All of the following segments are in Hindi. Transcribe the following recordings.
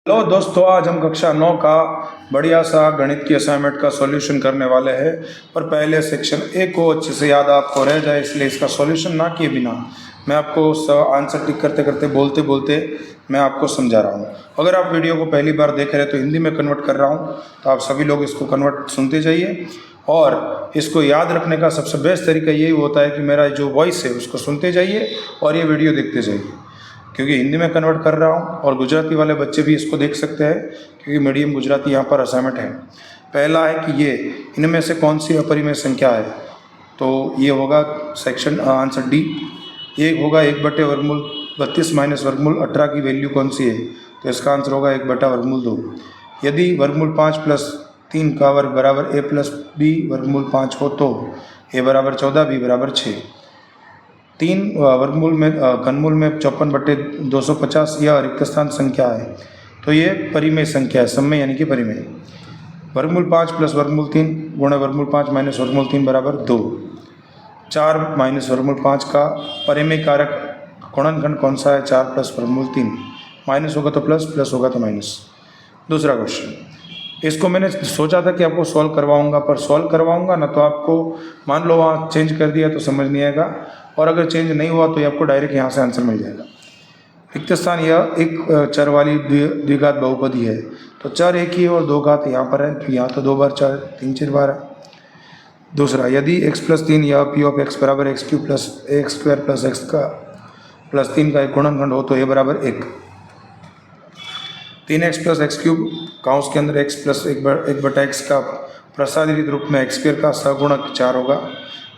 हेलो दोस्तों, आज हम कक्षा 9 का बढ़िया सा गणित की असाइनमेंट का सॉल्यूशन करने वाले हैं। पर पहले सेक्शन ए को अच्छे से याद आपको रह जाए, इसलिए इसका सॉल्यूशन ना किए बिना मैं आपको आंसर टिक करते करते बोलते बोलते मैं आपको समझा रहा हूँ। अगर आप वीडियो को पहली बार देख रहे हैं तो हिंदी में कन्वर्ट कर रहा हूँ, तो आप सभी लोग इसको कन्वर्ट सुनते जाइए। और इसको याद रखने का सबसे बेस्ट तरीका यही होता है कि मेरा जो वॉइस है उसको सुनते जाइए और ये वीडियो देखते जाइए, क्योंकि हिंदी में कन्वर्ट कर रहा हूँ और गुजराती वाले बच्चे भी इसको देख सकते हैं, क्योंकि मीडियम गुजराती यहाँ पर असाइनमेंट है। पहला है कि ये इनमें से कौन सी अपरिमेय संख्या है, तो ये होगा सेक्शन आंसर डी। ये होगा 1/वर्गमूल 32 - वर्गमूल 18 की वैल्यू कौन सी है, तो इसका आंसर होगा 1/वर्गमूल 2। यदि वर्गमूल 5 + 3 का वर्ग बराबर a + b वर्गमूल 5 हो तो a बराबर 14, b बराबर 6। 3 वर्गमूल में घनमूल में 54/250 यह रिक्त स्थान संख्या है, तो ये परिमेय संख्या है, सममेय यानी कि परिमेय। वर्गमूल 5 + वर्गमूल 3 गुणा वर्गमूल 5 - वर्गमूल 3 बराबर 2। 4 - वर्गमूल 5 का परिमेय कारक गुणनखंड कौन सा है, 4 + वर्गमूल 3। माइनस होगा तो प्लस, प्लस होगा तो माइनस। दूसरा क्वेश्चन, इसको मैंने सोचा था कि आपको सॉल्व करवाऊंगा, पर सॉल्व करवाऊंगा ना तो आपको मान लो वहाँ चेंज कर दिया तो समझ नहीं आएगा, और अगर चेंज नहीं हुआ तो आपको डायरेक्ट यहाँ से आंसर मिल जाएगा। रिक्त स्थान यह एक चर वाली द्विघात बहुपदी है, तो चर एक ही और दो घात यहाँ पर है, तो यहाँ तो 2 बार चर 3 4 बार है। दूसरा, यदि x + 3 या p(x) = x³ + ax² + x का + 3 का एक गुणनखंड हो तो a बराबर 1। 3x + x³ काउंस के अंदर x + 1/x का प्रसारित रूप में x² का सगुणक 4 होगा।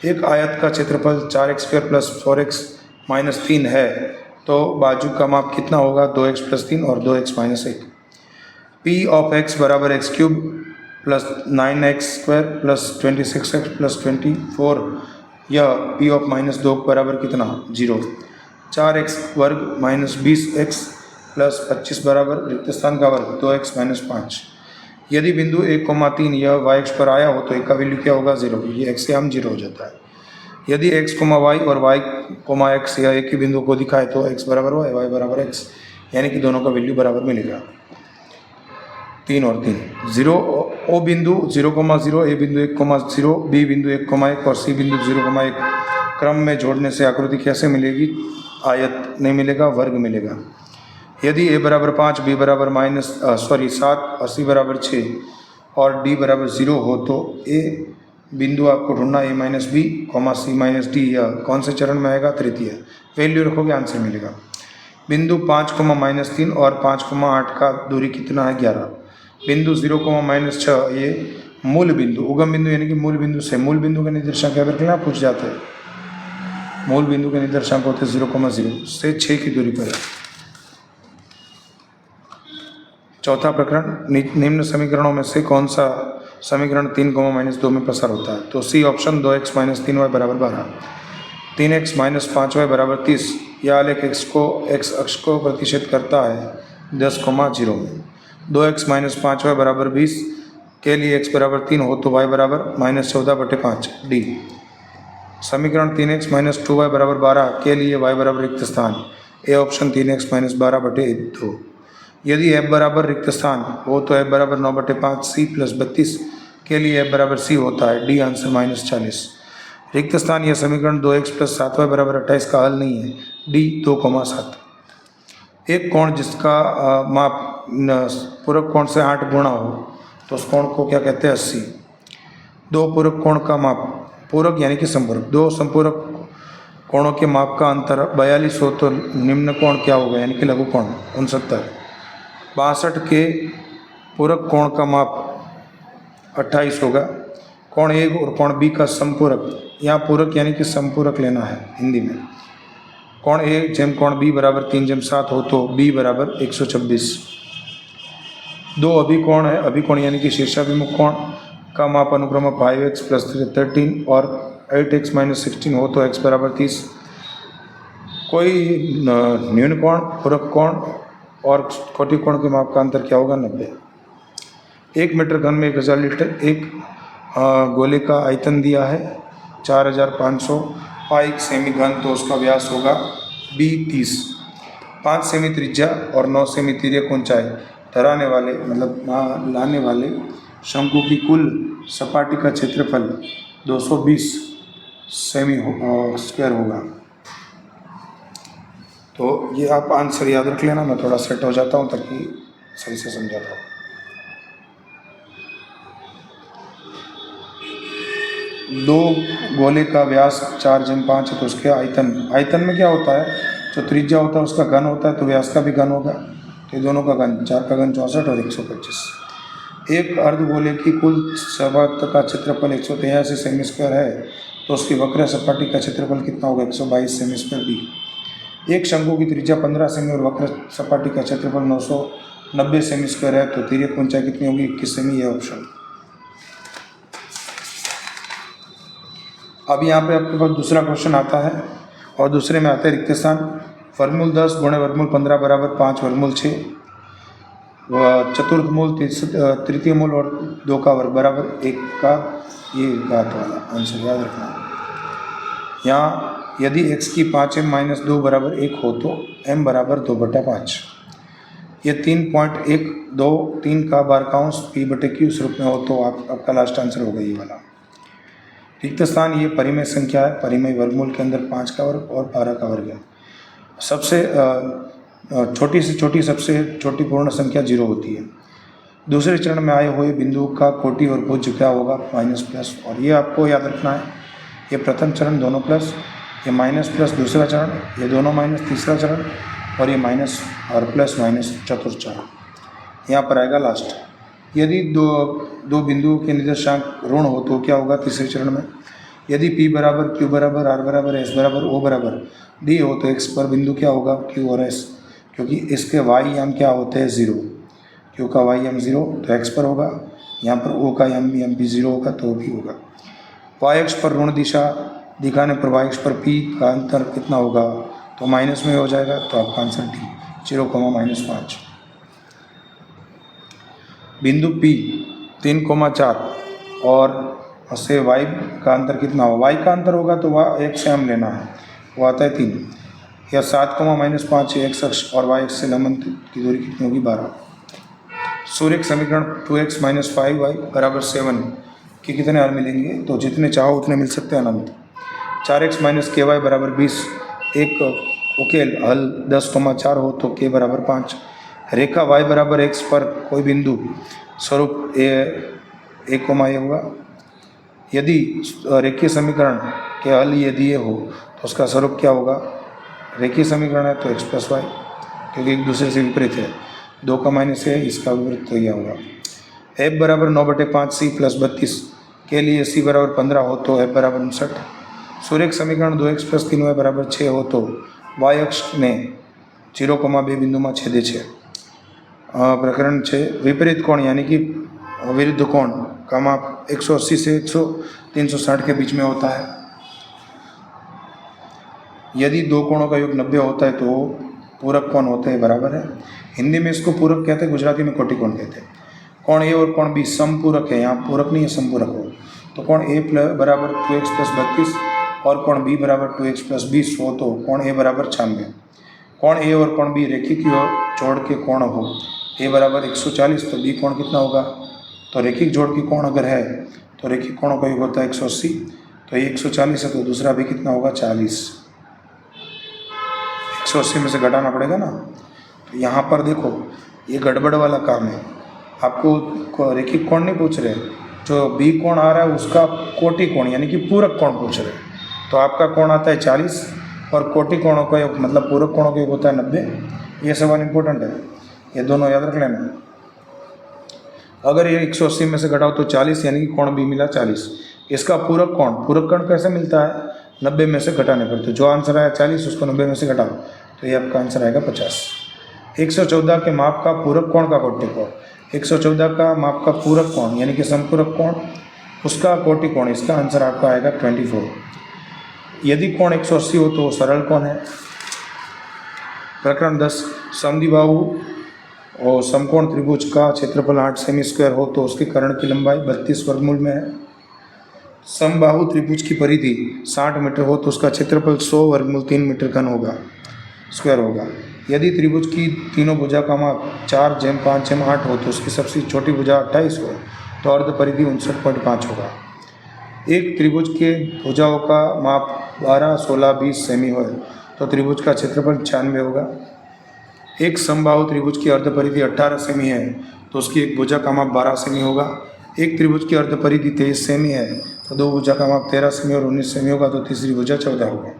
एक आयत का क्षेत्रफल 4x² + 4x - 3 है, तो बाजू का माप कितना होगा, 2x + 3 और 2x - 1। p(x) = x³ + 9x² + 26x + 24, यह p(-2) बराबर कितना, 0। 4x² - 20x + 25 बराबर रिक्त स्थान का वर्ग 2x - 5। यदि बिंदु 1,3 यह y अक्ष पर आया हो तो एक का वैल्यू क्या होगा, 0। ये x से हम 0 हो जाता है। यदि x, y और y, x यह एक ही बिंदु को दिखाए तो x बराबर y, y बराबर x, यानी कि दोनों का वैल्यू बराबर मिलेगा। 3 और 3 0 ओ बिंदु 0,0, a बिंदु 1,0, b बिंदु 1,1 और c बिंदु 0,1 क्रम में जोड़ने से आकृति कैसे मिलेगी, आयत नहीं मिलेगा, वर्ग मिलेगा। यदि a बराबर 5, b बराबर 7 और c बराबर 6 और d बराबर 0 हो तो a बिंदु आपको ढूंढना a - b, c - d, यह कौन से चरण में आएगा, तृतीय। वैल्यू रखोगे आंसर मिलेगा। बिंदु 5, -3 और 5,8 का दूरी कितना है, 11। बिंदु 0, -6 ये मूल बिंदु, उगम बिंदु यानी कि मूल बिंदु से मूल बिंदु के निर्देशांक क्या करते हैं, पूछ जाते हैं। मूल बिंदु के निर्देशांक होते हैं 0,0 से 6 की दूरी पर है। चौथा प्रकरण, निम्न समीकरणों में से कौन सा समीकरण 3, -2 में प्रसार होता है, तो C option. 2x - 3y = 12। 3x - 5y = 30। यह आलेख x अक्ष को प्रतिच्छेद करता है 10,0 में। 2x - 5y = 20 के लिए x बराबर 3 हो तो y बराबर -14/5 d। समीकरण 3x - 2y = 12 के लिए y बराबर रिक्त स्थान, ए ऑप्शन 3x - 12/2। यदि f बराबर रिक्त स्थान हो तो f बराबर 9/5 c + 32 के लिए f बराबर c होता है, डी आंसर -40। रिक्त स्थान यह समीकरण 2x + 7y = 28 का हल नहीं है, डी 2,7। एक कोण जिसका माप पूरक कोण से 8 गुना हो तो उस कोण को क्या कहते हैं, 80। दो पूरक कोण का माप, पूरक यानी कि संपूरक, दो संपूरक कोणों के माप का अंतर 42 हो तो निम्न कोण क्या होगा, यानी कि लघु कोण 69। 62 के पूरक कोण का माप 28 होगा। कोण ए और कोण बी का संपूरक, यहाँ पूरक यानी कि संपूरक लेना है हिंदी में। कोण ए × कोण बी = 3/7 हो तो बी बराबर 126। दो अभिकोण है, अभिकोण यानी कि शीर्षाभिमुख कोण का माप अनुक्रम 5x + 13 और 8x - 16 हो तो x बराबर 30। कोई न्यून कोण, पूरक कोण और कोटि कोण के माप का अंतर क्या होगा, 90। 1 मीटर घन में 1000 लीटर एक गोले का आयतन दिया है 4500 पाई सेमी घन, तो उसका व्यास होगा b 30। 5 सेमी त्रिज्या और 9 सेमी तिर्यक ऊंचाई धराने वाले मतलब वहाँ लाने वाले शंकु की कुल सपाटी का क्षेत्रफल 220 सेमी स्क्वायर होगा। तो ये आप आंसर याद रख लेना। मैं थोड़ा सेट हो जाता हूँ ताकि सही से समझा पाऊँ। दो गोले का व्यास 4/5 है तो उसके आयतन में क्या होता है, जो त्रिज्या होता है उसका घन होता है तो व्यास का भी घन होगा। तो ये दोनों का घन 4 का घन 64 और 125। एक अर्धगोले की कुल सपाट का क्षेत्रफल 183 सेमी स्क्वायर है तो उसकी वक्र सपाटी का क्षेत्रफल कितना होगा, 122 सेमी स्क्वायर भी। एक शंकु की त्रिज्या 15 सेमी और वक्र सपाटी का क्षेत्रफल 990 सेमी स्क्वायर है तो तिर्यक ऊंचाई कितनी होगी, 21 सेमी। ये ऑप्शन। अब यहाँ पे आपके पास दूसरा क्वेश्चन आता है और दूसरे में आता है रिक्त स्थान। वर्गमूल 10 गुणे वर्गमूल 15 बराबर 5 वर्गमूल 6, चतुर्थ मूल तृतीय मूल और 2 का वर्ग बराबर 1 का, ये बात वाला आंसर याद रखना। यहाँ यदि x की 5m-2 बराबर 1 हो तो m बराबर 2/5। ये 3.123 का बारकांश p/q इस रूप में हो तो आपका लास्ट आंसर होगा ये वाला। रिक्त स्थान ये परिमेय संख्या है। परिमेय वर्गमूल के अंदर 5 का वर्ग और 12 का वर्ग है। सबसे छोटी से छोटी सबसे छोटी पूर्ण संख्या 0 होती है। दूसरे चरण में आए हुए बिंदु का कोटि और भुज क्या होगा, माइनस प्लस। और ये आपको याद रखना है, ये प्रथम चरण दोनों प्लस, ये माइनस प्लस दूसरा चरण, ये दोनों माइनस तीसरा चरण और ये माइनस और प्लस माइनस चतुर्थ चरण। यहाँ पर आएगा लास्ट। यदि दो बिंदुओं के निर्देशांक ऋण हो तो क्या होगा तीसरे चरण में। यदि P बराबर Q बराबर R बराबर S बराबर O बराबर D हो तो X पर बिंदु क्या होगा, Q और S, क्योंकि इसके y याम क्या होते हैं 0। Q का y याम 0 तो X पर होगा, यहाँ पर O का याम भी 0 होगा तो भी होगा। y अक्ष पर ऋण दिशा दिखाने पर y अक्ष पर P का अंतर कितना होगा, तो माइनस में हो जाएगा। तो आपका आंसर D 0,-5। बिंदु P 3,4 और उससे y का अंतर कितना होगा, y का अंतर होगा तो x से हम लेना है, वो आता है 3 या 7,-5 x अक्ष और y अक्ष से लंबन की दूरी कितनी होगी, 12। सूर्य समीकरण 2x - 5y बराबर 7 के कितने हल मिलेंगे, तो जितने चाहो उतने मिल सकते हैं अनंत। 4x - ky बराबर 20, एक उकेल हल 10,4 हो तो k बराबर 5। रेखा y बराबर x पर कोई बिंदु स्वरूप a होगा। यदि रेखीय समीकरण के हल ये दिए हो तो उसका स्वरूप क्या होगा, रेखीय समीकरण है तो x + y, क्योंकि एक दूसरे से विपरीत है। 2 का माइनस है, इसका विपरीत तो यह होगा। f बराबर 9/5 c + 32 के लिए c बराबर 15 हो तो f बराबर 59। सूर्य समीकरण 2x + 3y बराबर 6 हो तो y अक्ष ने 0,2 बिंदु में छेदे छे। प्रकरण 6 विपरीत कोण यानी कि विरुद्ध कोण का माप 180 से 360 के बीच में होता है। यदि दो कोणों का योग 90 होता है तो पूरक कोण होते हैं, बराबर है। हिंदी में इसको पूरक कहते हैं, गुजराती में कोटि कोण कहते हैं। कोण ए और कोण बी समपूरक है, यहाँ पूरक नहीं है समपूरक हो तो कोण ए बराबर 2x + 32 और कोण बी बराबर 2x + 20 हो तो कोण ए बराबर 96। कोण ए और कोण बी रेखिक जोड़ के कोण हो, ए बराबर 140 तो बी कोण कितना होगा, तो रेखिक जोड़ की कोण अगर है तो रेखिक कोणों का योग होता है 180, तो ये 140 है तो दूसरा भी कितना होगा 40। 180 में से घटाना पड़ेगा ना। तो यहाँ पर देखो ये गड़बड़ वाला काम है, आपको रेखिक कोण नहीं पूछ रहे, जो बी कोण आ रहा है उसका कोटि कोण यानी कि पूरक कोण पूछ रहे। तो आपका कोण आता है 40 और कोटि कोणों का योग मतलब पूरक कोणों का योग होता है 90। ये सवाल इम्पोर्टेंट है, ये दोनों याद रख लेना। अगर ये 180 में से घटाओ तो 40 यानी कि कोण बी मिला 40। इसका पूरक कोण कैसे मिलता है, 90 में से घटाने पर। तो जो आंसर आया 40 उसको 90 में से घटाओ तो ये आपका आंसर आएगा 50। 114 के माप का पूरक कोण का कोटि कोण, 114 का माप का पूरक कोण यानी कि समपूरक कोण उसका कोटि कोण, इसका आंसर आपका आएगा 24। यदि कोण 180 हो तो सरल कोण है। प्रकरण 10 समद्विबाहु और समकोण त्रिभुज का क्षेत्रफल 8 सेमी स्क्वायर हो तो उसके कर्ण की लंबाई 32 वर्गमूल में है। समबाहु त्रिभुज की परिधि 60 मीटर हो तो उसका क्षेत्रफल 100 वर्गमूल 3 मीटर घन होगा, स्क्वायर होगा। यदि त्रिभुज की तीनों भुजा का माप 4/5/8 हो तो उसकी सबसे छोटी भुजा 28 हो तो अर्ध परिधि 59.5 होगा। एक त्रिभुज के भुजाओं का माप 12, 16, 20 सेमी हो तो त्रिभुज का क्षेत्रफल 96 होगा। एक समबाहु त्रिभुज की अर्ध परिधि 18 सेमी है तो उसकी एक भुजा का माप 12 सेमी होगा। एक त्रिभुज की अर्ध परिधि 23 सेमी है तो दो भुजा का माप 13 सेमी और 19 सेमी होगा तो तीसरी भुजा 14 होगा।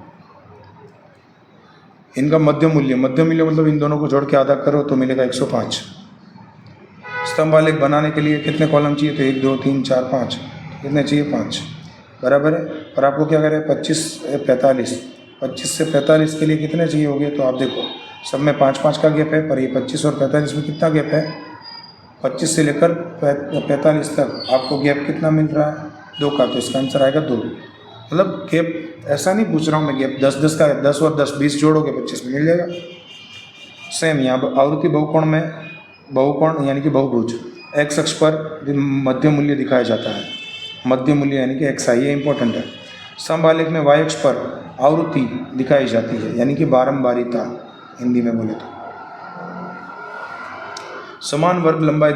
इनका मध्य मूल्य मतलब इन दोनों को जोड़ के आधा करो तो मिलेगा 105। स्तंभ आलेख बनाने के लिए कितने कॉलम चाहिए? तो 1, 2, 3, 4, 5। कितने चाहिए? 5। बराबर है। पर आपको क्या करें? 25 से 45 के लिए कितने चाहिए होंगे? तो आप देखो सब में 5-5 का गैप है, पर ये 25 और 45 में कितना गैप है? 25 से लेकर 45 तक आपको गैप कितना मिल रहा है? 2 का। तो इसका आंसर आएगा 2। मतलब गैप ऐसा नहीं पूछ रहा हूँ मैं, गैप 10-10 का है, 10 और 10 20 जोड़ोगे 25 में मिल जाएगा। सेम यहाँ आवर्ती बहुकोण में बहुकोण यानी कि बहुभुज एक्स अक्ष पर मध्य मूल्य दिखाया जाता है। मध्य मूल्य यानी कि एक्स आई, ये इंपॉर्टेंट है। स्तंभ आलेख में वाई अक्ष पर आवृत्ति दिखाई जाती है यानी कि बारंबारिता हिंदी में बोले तो। समान वर्ग लंबाई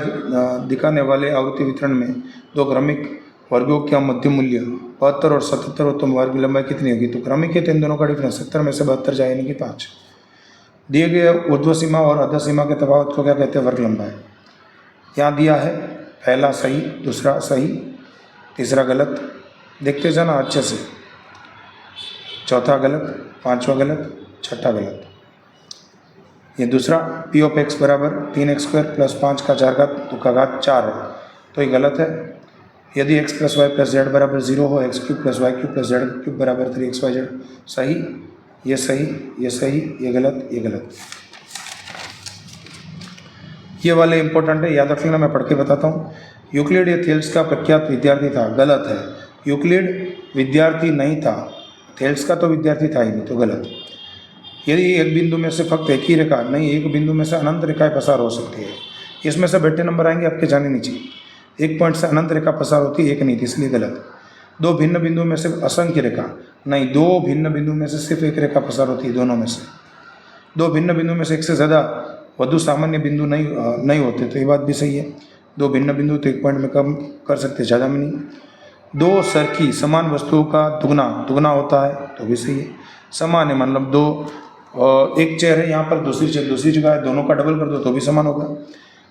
दिखाने वाले आवृत्ति वितरण में दो क्रमिक वर्गों का मध्य मूल्य 72 और 77 हो तो वर्ग लंबाई कितनी होगी? तो क्रमिक है तो इन दोनों का डिफरेंस 70 में से 72 जाए यानी कि 5। दिए गए ऊर्ध्व सीमा और अधः सीमा के तफावत को क्या कहते हैं? वर्ग लंबाई। यहाँ दिया है पहला सही, दूसरा सही, तीसरा गलत। देखते जाना अच्छे से। चौथा गलत, पांचवा गलत, छठा गलत। ये दूसरा पी ऑफ एक्स बराबर 3x² + 5 का 4 का घात 4 है तो ये गलत है। यदि x + y + z बराबर 0 हो, x³ + y³ + z³ बराबर 3xyz सही, ये सही, ये सही, ये गलत, ये गलत। ये वाले इंपॉर्टेंट है, याद रख लेना, मैं पढ़ के बताता हूँ। यूक्लिड या थेल्स का प्रख्यात विद्यार्थी था, गलत है। यूक्लिड विद्यार्थी नहीं था, थेल्स का तो विद्यार्थी था ही नहीं, तो गलत। यदि एक बिंदु में से फक्त एक ही रेखा, नहीं एक बिंदु में से अनंत रेखाएं पसार हो सकती है, इसमें से बैठे नंबर आएंगे आपके जाने नीचे। एक पॉइंट से अनंत रेखा पसार होती है, एक नहीं थी, इसलिए गलत। दो भिन्न बिंदुओं में से असंख्य रेखा, नहीं दो भिन्न बिंदु में से सिर्फ एक रेखा पसार होती है, दोनों में से। दो भिन्न बिंदु में से एक से ज़्यादा वधु सामान्य बिंदु नहीं होते, तो ये बात भी सही है। दो भिन्न बिंदु तो एक पॉइंट में कम कर सकते, ज़्यादा में नहीं। दो सरखी समान वस्तुओं का दुगना होता है, तो भी सही है। समान है मतलब दो, एक चेयर है यहाँ पर, दूसरी चेयर दूसरी जगह है, दोनों का डबल कर दो तो भी समान होगा।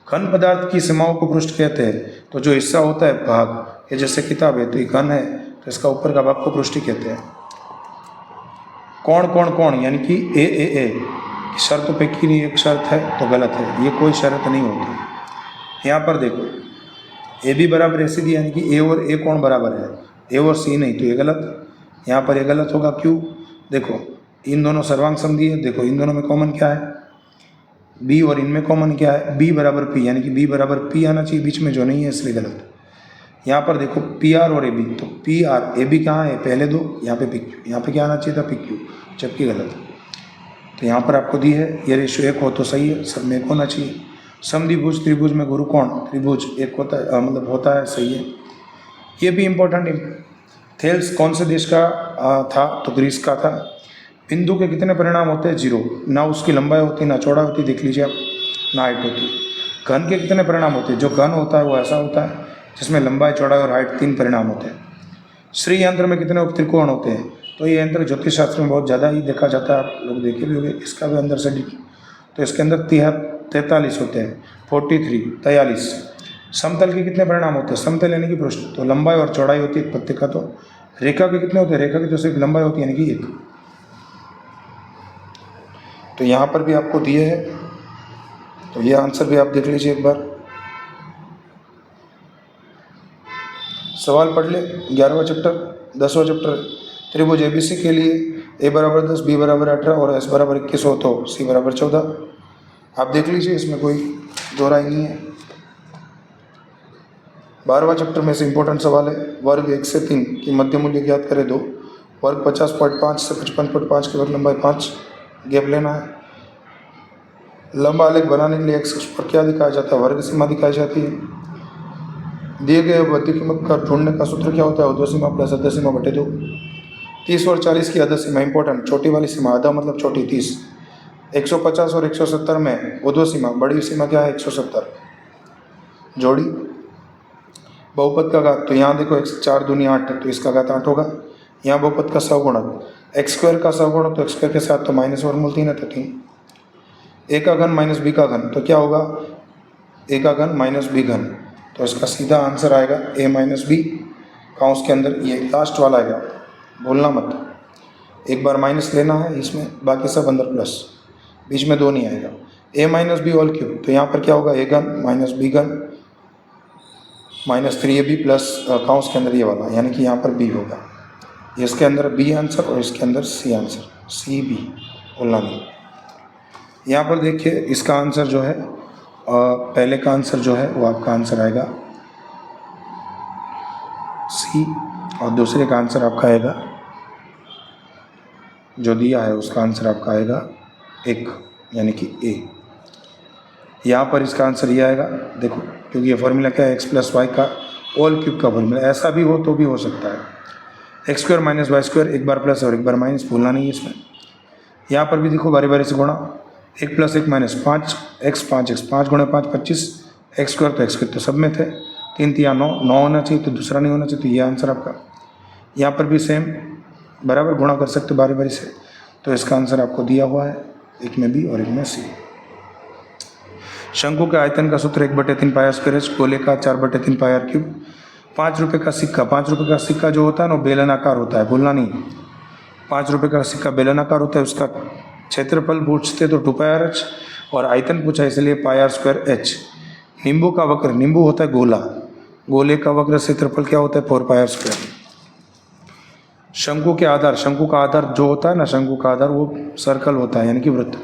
घन पदार्थ की सीमाओं को पृष्ठ कहते हैं, तो जो हिस्सा होता है भाग, ये जैसे किताब है तो ये घन है तो इसका ऊपर का भाग को पृष्ठ कहते हैं। कौन यानी कि ए शर्त पे की एक शर्त है तो गलत है, ये कोई शर्त नहीं होती। यहाँ पर देखो ए बी बराबर ए सी दी यानी कि ए और ए कौन बराबर है, ए और सी नहीं, तो ये गलत। यहाँ पर ये गलत होगा, क्यों? देखो इन दोनों सर्वांग समदी है, देखो इन दोनों में कॉमन क्या है? बी, और इनमें कॉमन क्या है? बी बराबर पी, यानी कि बी बराबर पी आना चाहिए बीच में, जो नहीं है इसलिए गलत। यहाँ पर देखो पी आर और ए बी, तो पी आर ए बी कहाँ है? पहले दो, यहाँ पे पी क्यू, यहाँ पे क्या आना चाहिए था? पी क्यू, जबकि गलत। तो यहाँ पर आपको दी है ये रेशियो 1 हो तो सही है, सब में 1 होना चाहिए। समद्विभुज त्रिभुज में गुरु कोण त्रिभुज 1 होता है, मतलब होता है, सही है। ये भी इम्पोर्टेंट। थेल्स कौन से देश का था? तो ग्रीस का था। बिंदु के कितने परिणाम होते हैं? 0। ना उसकी लंबाई होती, ना चौड़ा होती, देख लीजिए आप, ना हाइट होती। घन के कितने परिणाम होते हैं? जो घन होता है वो ऐसा होता है जिसमें लंबाई, चौड़ाई और हाइट 3 परिणाम होते हैं। श्री यंत्र में कितने त्रिकोण होते हैं? तो ये यंत्र ज्योतिष शास्त्र में बहुत ज़्यादा ही देखा जाता है, आप लोग देखे भी होंगे। इसका भी अंदर से तो इसके अंदर 43 होते हैं, 43। समतल के कितने परिणाम होते हैं? समतल यानी कि पृष्ठ, तो लंबाई और चौड़ाई होती है पत्ते का। तो रेखा के कितने होते हैं? रेखा की तो सिर्फ लंबाई होती है यानी कि 1। तो यहाँ पर भी आपको दिए है, तो ये आंसर भी आप देख लीजिए एक बार। सवाल पढ़ ले। 11वां चैप्टर, 10वां चैप्टर। त्रिभुज एबीसी के लिए ए बराबर 10, बी बराबर 18 और एस बराबर 21 हो तो सी बराबर 14। आप देख लीजिए, इसमें कोई दो राय नहीं है। 12वां चैप्टर में से इंपॉर्टेंट सवाल है। वर्ग 1 से 3 की मध्य मूल्य ज्ञात करें 2। वर्ग 50.5 से 55.5 की वर्ग लंबाई 5, गैप लेना है। लंबा आलेख बनाने के लिए एक्स अक्ष पर क्या दिखाया जाता है? वर्ग सीमा दिखाई जाती है। दिए गए बद्ध कीमत का ढूंढने का सूत्र क्या होता है? ऊर्ध्व सीमा प्लस अधः सीमा बटे 2। 30 और 40 की अधः सीमा इंपॉर्टेंट, छोटी वाली सीमा, अधः मतलब छोटी 30, 150 और 170 में ऊर्ध्व सीमा, बड़ी सीमा क्या है 170, जोड़ी बहुपद का घात, तो यहाँ देखो 4 दूनी 8 है, तो इसका घात 8 होगा। यहाँ बहुपद का सवगुणक एक्स स्क्वायर का सवगुणक, तो एक्स स्क्वायर के साथ तो माइनस वर्गमूल 3 है, तो 3। ए का घन माइनस बी का घन, तो क्या होगा ए का घन माइनस बी घन, तो इसका सीधा आंसर आएगा ए माइनस बी, काउंस के अंदर ये लास्ट वाला आएगा, भूलना मत। एक बार माइनस लेना है इसमें, बाकी सब अंदर प्लस, बीच में 2 नहीं आएगा। ए माइनस बी होल क्यूब, तो यहाँ पर क्या होगा ए घन माइनस बी घन माइनस 3ab प्लस काउंस के अंदर ये वाला, यानी कि यहाँ पर बी होगा। इसके अंदर बी आंसर और इसके अंदर सी आंसर, सी बी बोलना नहीं। यहाँ पर देखिए इसका आंसर जो है पहले का आंसर जो है वो आपका आंसर आएगा सी, और दूसरे का आंसर आपका आएगा जो दिया है उसका आंसर आपका आएगा 1, यानी कि ए। यहाँ पर इसका आंसर ये आएगा, देखो क्योंकि ये फॉर्मूला क्या है एक्स प्लस वाई का होल क्यूब का फॉर्मूला, ऐसा भी हो तो भी हो सकता है। X square minus y square, एक बार प्लस और एक बार माइनस, भूलना नहीं है इसमें। यहाँ पर भी देखो बारी बारी से गुणा, 1 + 1 - 5 x 5x, 5 × 5 25, एक्स स्क्वायर तो एक्स स्क्वायर तो सब में थे, 3 × 9 9 होना चाहिए, तो दूसरा नहीं होना चाहिए, तो ये आंसर आपका। यहाँ पर भी सेम बराबर गुणा कर सकते बारी बारी से, तो इसका आंसर आपको दिया हुआ है, एक में बी और एक में सी। शंकु के आयतन का सूत्र 1/3 पाई स्क्वायर h, गोले का 4/3 पाई r क्यूब। 5 रुपये का सिक्का, 5 रुपये का सिक्का जो होता है ना बेलनाकार होता है, भूलना नहीं। 5 रुपये का सिक्का बेलनाकार होता है, उसका क्षेत्रफल पूछते तो 2 पाई r h, और आयतन पूछा इसलिए पाई r स्क्वायर h। नींबू का वक्र, नींबू होता है गोला, गोले का वक्र क्षेत्रफल क्या होता है 4 पाई r स्क्वायर। शंकु के आधार, शंकु का आधार जो होता है ना, शंकु का आधार वो सर्कल होता है, यानी कि वृत्त,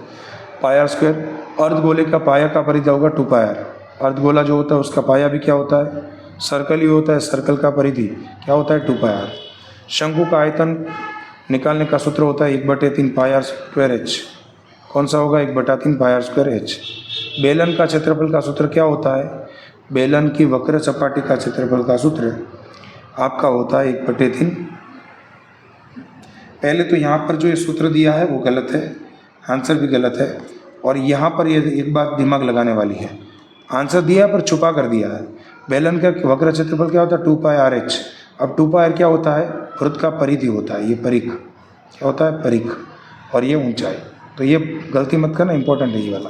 पाई r स्क्वायर। अर्धगोले का पाया का परिधि होगा 2 पाई r। अर्धगोला जो होता है उसका पाया भी क्या होता है, सर्कल ही होता है, सर्कल का परिधि क्या होता है 2 पाई r। शंकु का आयतन निकालने का सूत्र होता है 1/3 पाई r स्क्वायर h, कौन सा होगा 1/3 पाई r स्क्वायर h। बेलन का क्षेत्रफल का सूत्र क्या होता है, बेलन की वक्र सपाटी का क्षेत्रफल का सूत्र आपका होता है 1/3। पहले तो यहाँ पर जो ये सूत्र दिया है वो गलत है, आंसर भी गलत है, और यहाँ पर ये एक बात दिमाग लगाने वाली है, आंसर दिया पर छुपा कर दिया है। बेलन का वक्र क्षेत्रफल क्या होता है 2 पाई r h। अब 2 पाई r क्या होता है, वृत्त का परिधि होता है, ये परिख क्या होता है परिख, और ये ऊंचाई, तो ये गलती मत करना, इंपॉर्टेंट है ये वाला।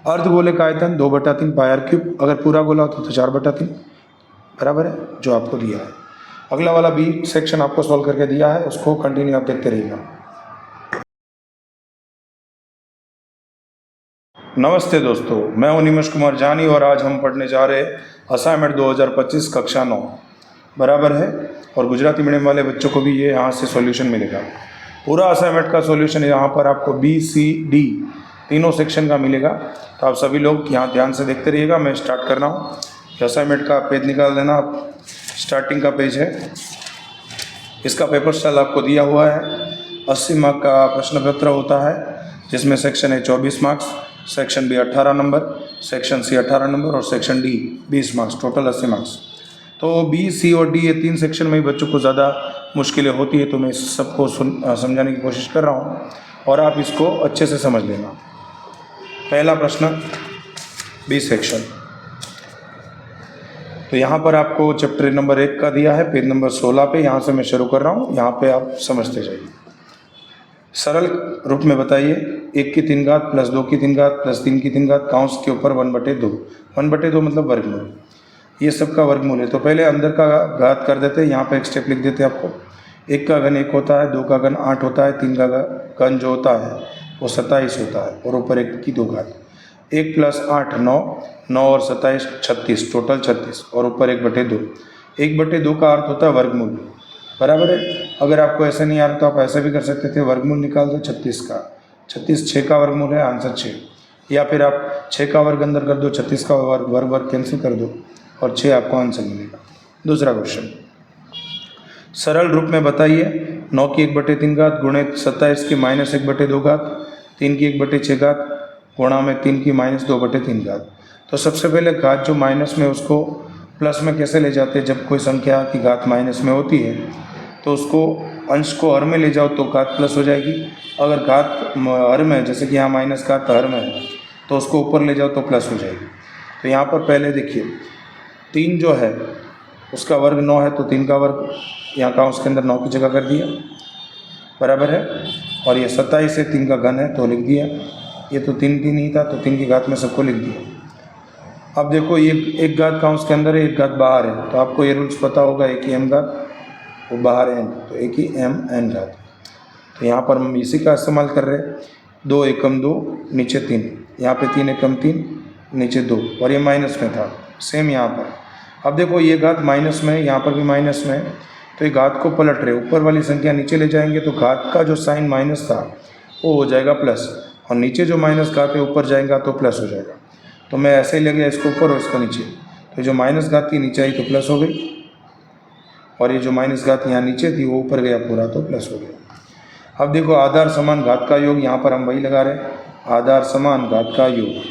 अर्धगोले का आयतन 2/3 पाई r क्यूब, अगर पूरा गोला होता तो 4/3 बराबर है जो आपको दिया है। अगला वाला बी सेक्शन आपको सॉल्व करके दिया है, उसको कंटिन्यू आप देखते रहिएगा। नमस्ते दोस्तों, मैं हूं निमिष कुमार जानी और आज हम पढ़ने जा रहे असाइनमेंट 2025 कक्षा 9 बराबर है, और गुजराती मीडियम वाले बच्चों को भी ये यहाँ से सॉल्यूशन मिलेगा। पूरा असाइनमेंट का सॉल्यूशन यहाँ पर आपको बी सी डी तीनों सेक्शन का मिलेगा, तो आप सभी लोग यहाँ ध्यान से देखते रहिएगा। मैं स्टार्ट कर रहा हूँ, असाइनमेंट का पेज निकाल देना आप, स्टार्टिंग का पेज है, इसका पेपर स्टाइल आपको दिया हुआ है। 80 मार्क का प्रश्न पत्र होता है, जिसमें सेक्शन है 24 marks, section B 18 number, section C 18 number और section D 20 marks, total 80 marks. तो बी सी और डी ये 3 सेक्शन में ही बच्चों को ज़्यादा मुश्किलें होती है, तो मैं इस सबको समझाने की कोशिश कर रहा हूँ और आप इसको अच्छे से समझ लेना। पहला प्रश्न बी सेक्शन, तो यहाँ पर आपको चैप्टर नंबर 1 का दिया है, पेज नंबर 16 पे, यहाँ से मैं शुरू कर रहा हूँ, यहाँ पे आप समझते जाइए। सरल रूप में बताइए, 1 की 3 घात प्लस 2 की 3 घात प्लस 3 की 3 घात काउंस के ऊपर 1/2, 1/2 मतलब वर्गमूल, ये सब का वर्गमूल है। तो पहले अंदर का घात कर देते हैं, यहाँ पे एक स्टेप लिख देते हैं आपको। 1 का घन 1 होता है, 2 का घन 8 होता है, 3 का घन जो होता है वो 27 होता है, और ऊपर 1 की 2 घात, 1 + 8 9, 9 और 27 36, टोटल 36, और ऊपर 1/2। 1/2 का अर्थ होता है वर्गमूल, बराबर है। अगर आपको ऐसे नहीं आ रहा तो आप ऐसे भी कर सकते थे, वर्गमूल निकाल दो 36 का, 36 6 का वर्गमूल है, आंसर 6, या फिर आप 6 का वर्ग अंदर कर दो, 36 का वर्ग कैंसिल कर दो और 6 आपको आंसर मिलेगा। दूसरा क्वेश्चन, सरल रूप में बताइए, 9 की 1/3 घात गुणित 27 की -1/2 घात, 3 की 1/6 घात गुणा में 3 की -2/3 घात। तो सबसे पहले घात जो माइनस में उसको प्लस में कैसे ले जाते हैं, जब कोई संख्या की घात माइनस में होती है तो उसको अंश को हर में ले जाओ तो घात प्लस हो जाएगी, अगर घात हर में, जैसे कि यहाँ माइनस घात हर में है तो उसको ऊपर ले जाओ तो प्लस हो जाएगी। तो यहाँ पर पहले देखिए 3 जो है उसका वर्ग 9 है, तो 3 का वर्ग यहाँ का उसके अंदर 9 की जगह कर दिया, बराबर है। और ये 27 है, 3 का घन है तो लिख दिया। ये तो 3 ही था तो 3 की घात में सबको लिख दिया। अब देखो ये एक घात का उसके अंदर है, एक घात बाहर है, तो आपको ये रूल्स पता होगा, एक ही m घात वो बाहर है तो एक ही m n घात। तो यहाँ पर हम इसी का इस्तेमाल कर रहे हैं। 2 एकम 2 नीचे 3, यहाँ पे 3 एकम 3 नीचे 2, और ये माइनस में था सेम यहाँ पर। अब देखो ये घात माइनस में है, यहाँ पर भी माइनस में है, तो ये घात को पलट रहे, ऊपर वाली संख्या नीचे ले जाएंगे तो घात का जो साइन माइनस था वो हो जाएगा प्लस, और नीचे जो माइनस घात है ऊपर जाएगा तो प्लस हो जाएगा। तो मैं ऐसे ही ले गया इसको ऊपर और इसको नीचे, तो जो माइनस घात थी नीचे आई तो प्लस हो गई, और ये जो माइनस घात यहाँ नीचे थी वो ऊपर गया पूरा तो प्लस हो गया। अब देखो आधार समान घात का योग, यहाँ पर हम वही लगा रहे हैं, आधार समान घात का योग।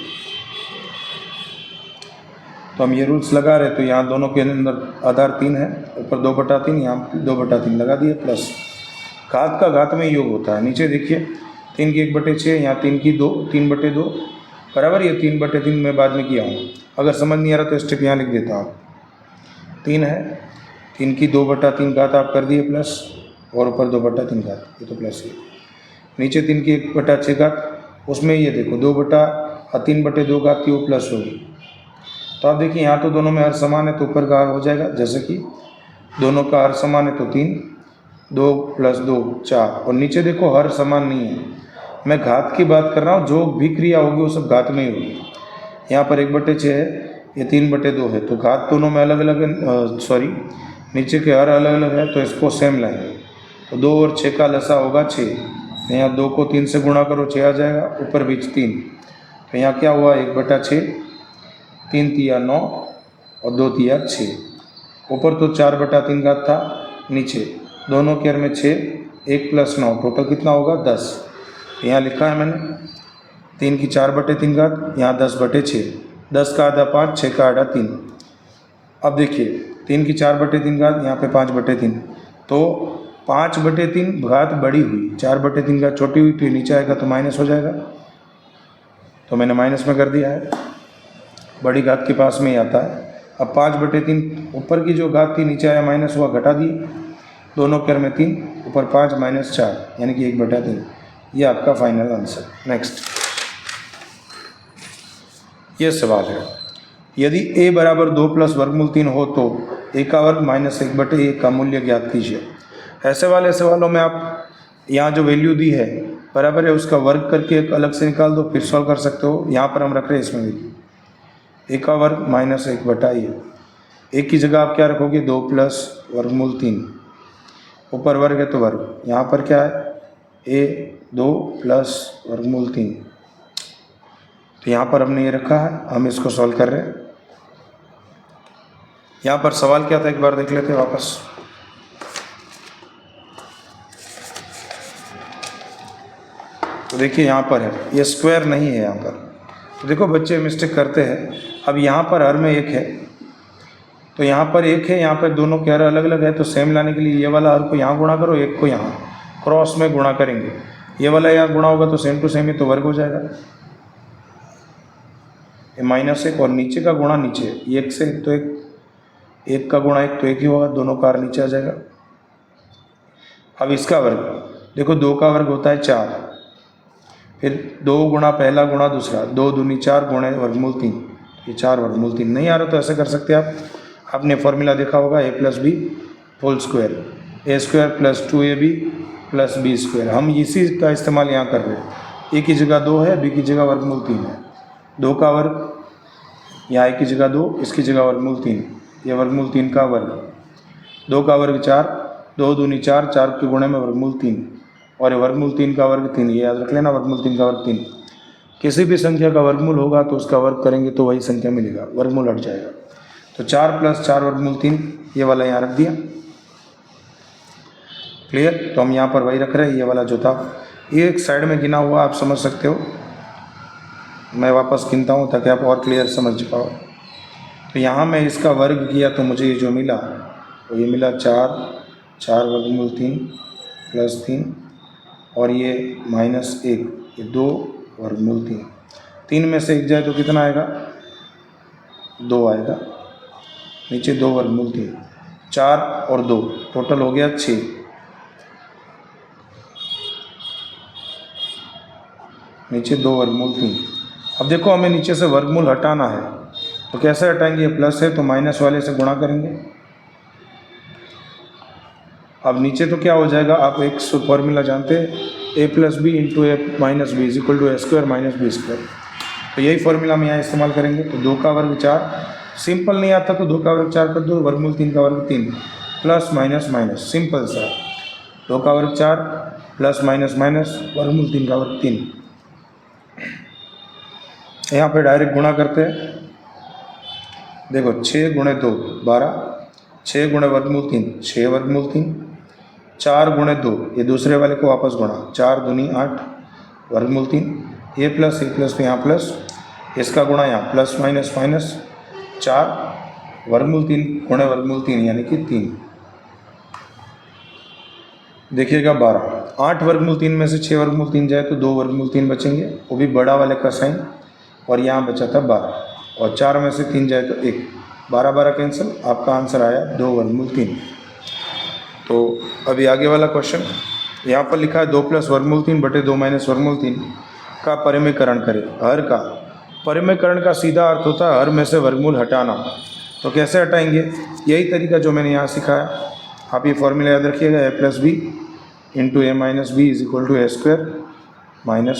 तो हम ये रूल्स लगा रहे, तो यहाँ दोनों के अंदर आधार 3 है, ऊपर 2/3, यहाँ 2/3 लगा दिए प्लस। घात का घात में योग होता है, नीचे देखिए 3 की 1/6, यहाँ 3 की 3/2 बराबर, ये 3/3 मैं बाद में किया हूँ, अगर समझ नहीं आ रहा तो स्टेप यहाँ लिख देता हूँ। 3 है, 3 की 2/3 घात आप कर दिए प्लस, और ऊपर 2/3 घात, ये तो प्लस है। नीचे 3 की 1/6 घात, उसमें ये देखो 3/2 घात थी वो प्लस होगी। तो आप देखिए यहाँ तो दोनों में हर समान है तो ऊपर का हो जाएगा, जैसे कि दोनों का हर समान है तो 3, 2 + 2 4, और नीचे देखो हर समान नहीं है, मैं घात की बात कर रहा हूँ, जो भी क्रिया होगी वो सब घात में ही होगी। यहाँ पर 1/6 है, ये 3/2 है, तो घात दोनों में अलग अलग है, नीचे के हर अलग अलग है, तो इसको सेम लाएंगे। तो 2 और 6 का लसा होगा 6, यहाँ 2 को 3 से गुणा करो 6 आ जाएगा, ऊपर बीच 3, तो यहाँ क्या हुआ 1/6, 3 तिया 9 और 2 तिया 6, ऊपर तो 4/3 घात था, नीचे दोनों केयर में 6, 1 + 9 टोटल कितना होगा 10। यहाँ लिखा है मैंने 3 की 4/3 घात, यहाँ 10/6, 10 का आधा 5, 6 का आधा 3। अब देखिए 3 की 4/3 घात, यहाँ पे 5/3, तो 5/3 घात बड़ी हुई, 4/3 घात छोटी हुई, तो नीचे आएगा तो माइनस हो जाएगा, तो मैंने माइनस में कर दिया है, बड़ी घात के पास में ही आता है। अब 5/3 ऊपर की जो घात थी नीचे आया माइनस हुआ, घटा दिए, दोनों केयर में 3, ऊपर 5 - 4 यानी कि 1/3। ये आपका फाइनल आंसर। नेक्स्ट ये सवाल है, यदि a बराबर 2 + वर्गमूल 3 हो तो a का वर्ग -1/a का मूल्य ज्ञात कीजिए। ऐसे वाले सवालों में आप यहाँ जो वैल्यू दी है बराबर है उसका वर्ग करके एक अलग से निकाल दो, फिर सॉल्व कर सकते हो। यहाँ पर हम रख रहे हैं इसमें वैल्यू a का वर्ग -1/a, एक की जगह आप क्या रखोगे 2 + वर्गमूल 3, ऊपर वर्ग है तो वर्ग, यहाँ पर क्या है a 2 + वर्गमूल 3, तो यहाँ पर हमने ये रखा है, हम इसको सॉल्व कर रहे हैं। यहाँ पर सवाल क्या था एक बार देख लेते हैं वापस। तो देखिए यहाँ पर है, ये स्क्वायर नहीं है यहाँ पर, तो देखो बच्चे मिस्टेक करते हैं। अब यहाँ पर हर में 1 है, तो यहाँ पर 1 है, यहाँ पर दोनों के हर अलग अलग है, तो सेम लाने के लिए ये वाला हर को यहाँ गुणा करो, 1 को यहाँ क्रॉस में गुणा करेंगे, ये वाला यहाँ गुणा होगा तो सेम टू सेम ही तो वर्ग हो जाएगा, ये -1 और नीचे का गुणा नीचे, 1 से तो 1 का गुणा 1 तो 1 ही होगा, दोनों का नीचे आ जाएगा। अब इसका वर्ग देखो, 2 का वर्ग होता है 4, फिर 2 गुणा पहला गुणा दूसरा, 2 दूनी 4 गुणे वर्गमूल 3, ये 4 वर्गमूल 3। नहीं आ रहा तो ऐसे कर सकते हैं आप, आपने फॉर्मूला देखा होगा a + b whole square, a² + 2ab + b²। हम इसी का इस्तेमाल यहाँ कर रहे हैं, a की जगह 2 है, b की जगह वर्गमूल 3 है, 2 का वर्ग यहाँ a की जगह 2, इसकी जगह वर्गमूल 3, ये वर्गमूल 3 का वर्ग, 2 का वर्ग 4, 2 दूनी 4, 4 के गुणे में वर्गमूल 3, और ये वर्गमूल 3 का वर्ग 3, ये याद रख लेना, वर्गमूल 3 का वर्ग 3। किसी भी संख्या का वर्गमूल होगा तो उसका वर्ग करेंगे तो वही संख्या मिलेगा, वर्गमूल हट जाएगा। तो 4 + 4 वर्गमूल 3, ये वाला यहाँ रख दिया, क्लियर। तो हम यहाँ पर वही रख रहे हैं, ये वाला जो था, ये एक साइड में गिना हुआ आप समझ सकते हो, मैं वापस गिनता हूँ ताकि आप और क्लियर समझ पाओ। तो यहाँ मैं इसका वर्ग किया तो मुझे ये जो मिला, तो ये मिला 4 वर्गमूल 3 +3 और ये -1, ये 2 वर्गमूल 3। 3 में से 1 जाए तो कितना आएगा? 2 आएगा, नीचे 2 वर्गमूल 3, 4 और 2 टोटल हो गया 6। नीचे 2 वर्गमूल 3। अब देखो हमें नीचे से वर्गमूल हटाना है, तो कैसे हटाएंगे? प्लस है तो माइनस वाले से गुणा करेंगे। अब नीचे तो क्या हो जाएगा? आप एक फॉर्मूला जानते हैं, a+b × a - b = a² - b²। तो यही फॉर्मूला हम यहाँ इस्तेमाल करेंगे। तो 2 का वर्ग 4, सिंपल नहीं आता तो 2 का वर्ग 4 कर दो, वर्गमूल 3 का वर्ग 3, प्लस माइनस माइनस, सिंपल सा। 2 का वर्ग 4 प्लस माइनस माइनस, वर्गमूल 3 का वर्ग 3। यहाँ पे डायरेक्ट गुणा करते हैं। देखो 6 × 2 12, 6 × वर्गमूल 3 6 वर्गमूल 3, 4 × 2 ये दूसरे वाले को वापस गुणा, 4 दूनी 8 वर्गमूल 3, ये प्लस तो यहाँ प्लस, इसका गुणा यहाँ प्लस माइनस माइनस, 4 वर्गमूल 3 × वर्गमूल 3 यानी कि 3। देखिएगा 12, 8 वर्गमूल 3 में से 6 वर्गमूल 3 जाए तो 2 वर्गमूल 3 बचेंगे, वो भी बड़ा वाले का साइन, और यहाँ बचा था 12, और 4 में से 3 जाए तो 1, 12 12 कैंसिल, आपका आंसर आया 2 वर्गमूल 3। तो अभी आगे वाला क्वेश्चन यहाँ पर लिखा है 2 + वर्गमूल 3 बटे 2 - वर्गमूल 3 का परिमेयकरण करें। हर का परिमेयकरण का सीधा अर्थ होता है हर में से वर्गमूल हटाना। तो कैसे हटाएंगे? यही तरीका जो मैंने यहाँ सिखाया, आप ये फॉर्मूला याद रखिएगा, a+b × a - b = a²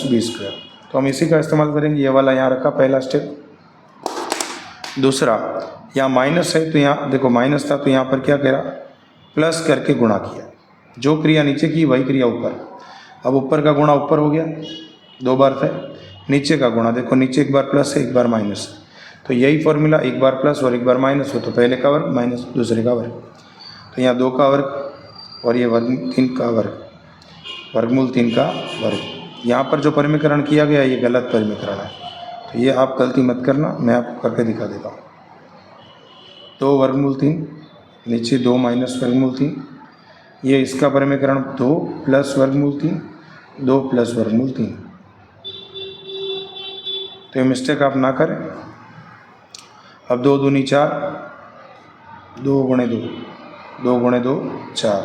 - b²। तो हम इसी का इस्तेमाल करेंगे। ये वाला यहाँ रखा पहला स्टेप। दूसरा, यहाँ माइनस है तो यहाँ देखो माइनस था तो यहाँ पर क्या करा? प्लस करके गुणा किया। जो क्रिया नीचे की वही क्रिया ऊपर। अब ऊपर का गुणा ऊपर हो गया, 2 बार था। नीचे का गुणा देखो, नीचे एक बार प्लस है एक बार माइनस, तो यही फॉर्मूला, एक बार प्लस और एक बार माइनस हो तो पहले का वर्ग माइनस दूसरे का वर्ग। तो यहाँ 2 का वर्ग और ये वर्गमूल 3 का वर्ग, वर्गमूल 3 का वर्ग। यहाँ पर जो परिमेयकरण किया गया ये गलत परिमेयकरण है, तो ये आप गलती मत करना, मैं आपको करके दिखा देता हूँ। 2 वर्गमूल 3, नीचे 2 - वर्गमूल 3, ये इसका परिमेयकरण 2 + वर्गमूल 3, 2 + वर्गमूल 3। तो ये मिस्टेक आप ना करें। अब 2 दूनी 4, 2 × 2, 2 × 2 4,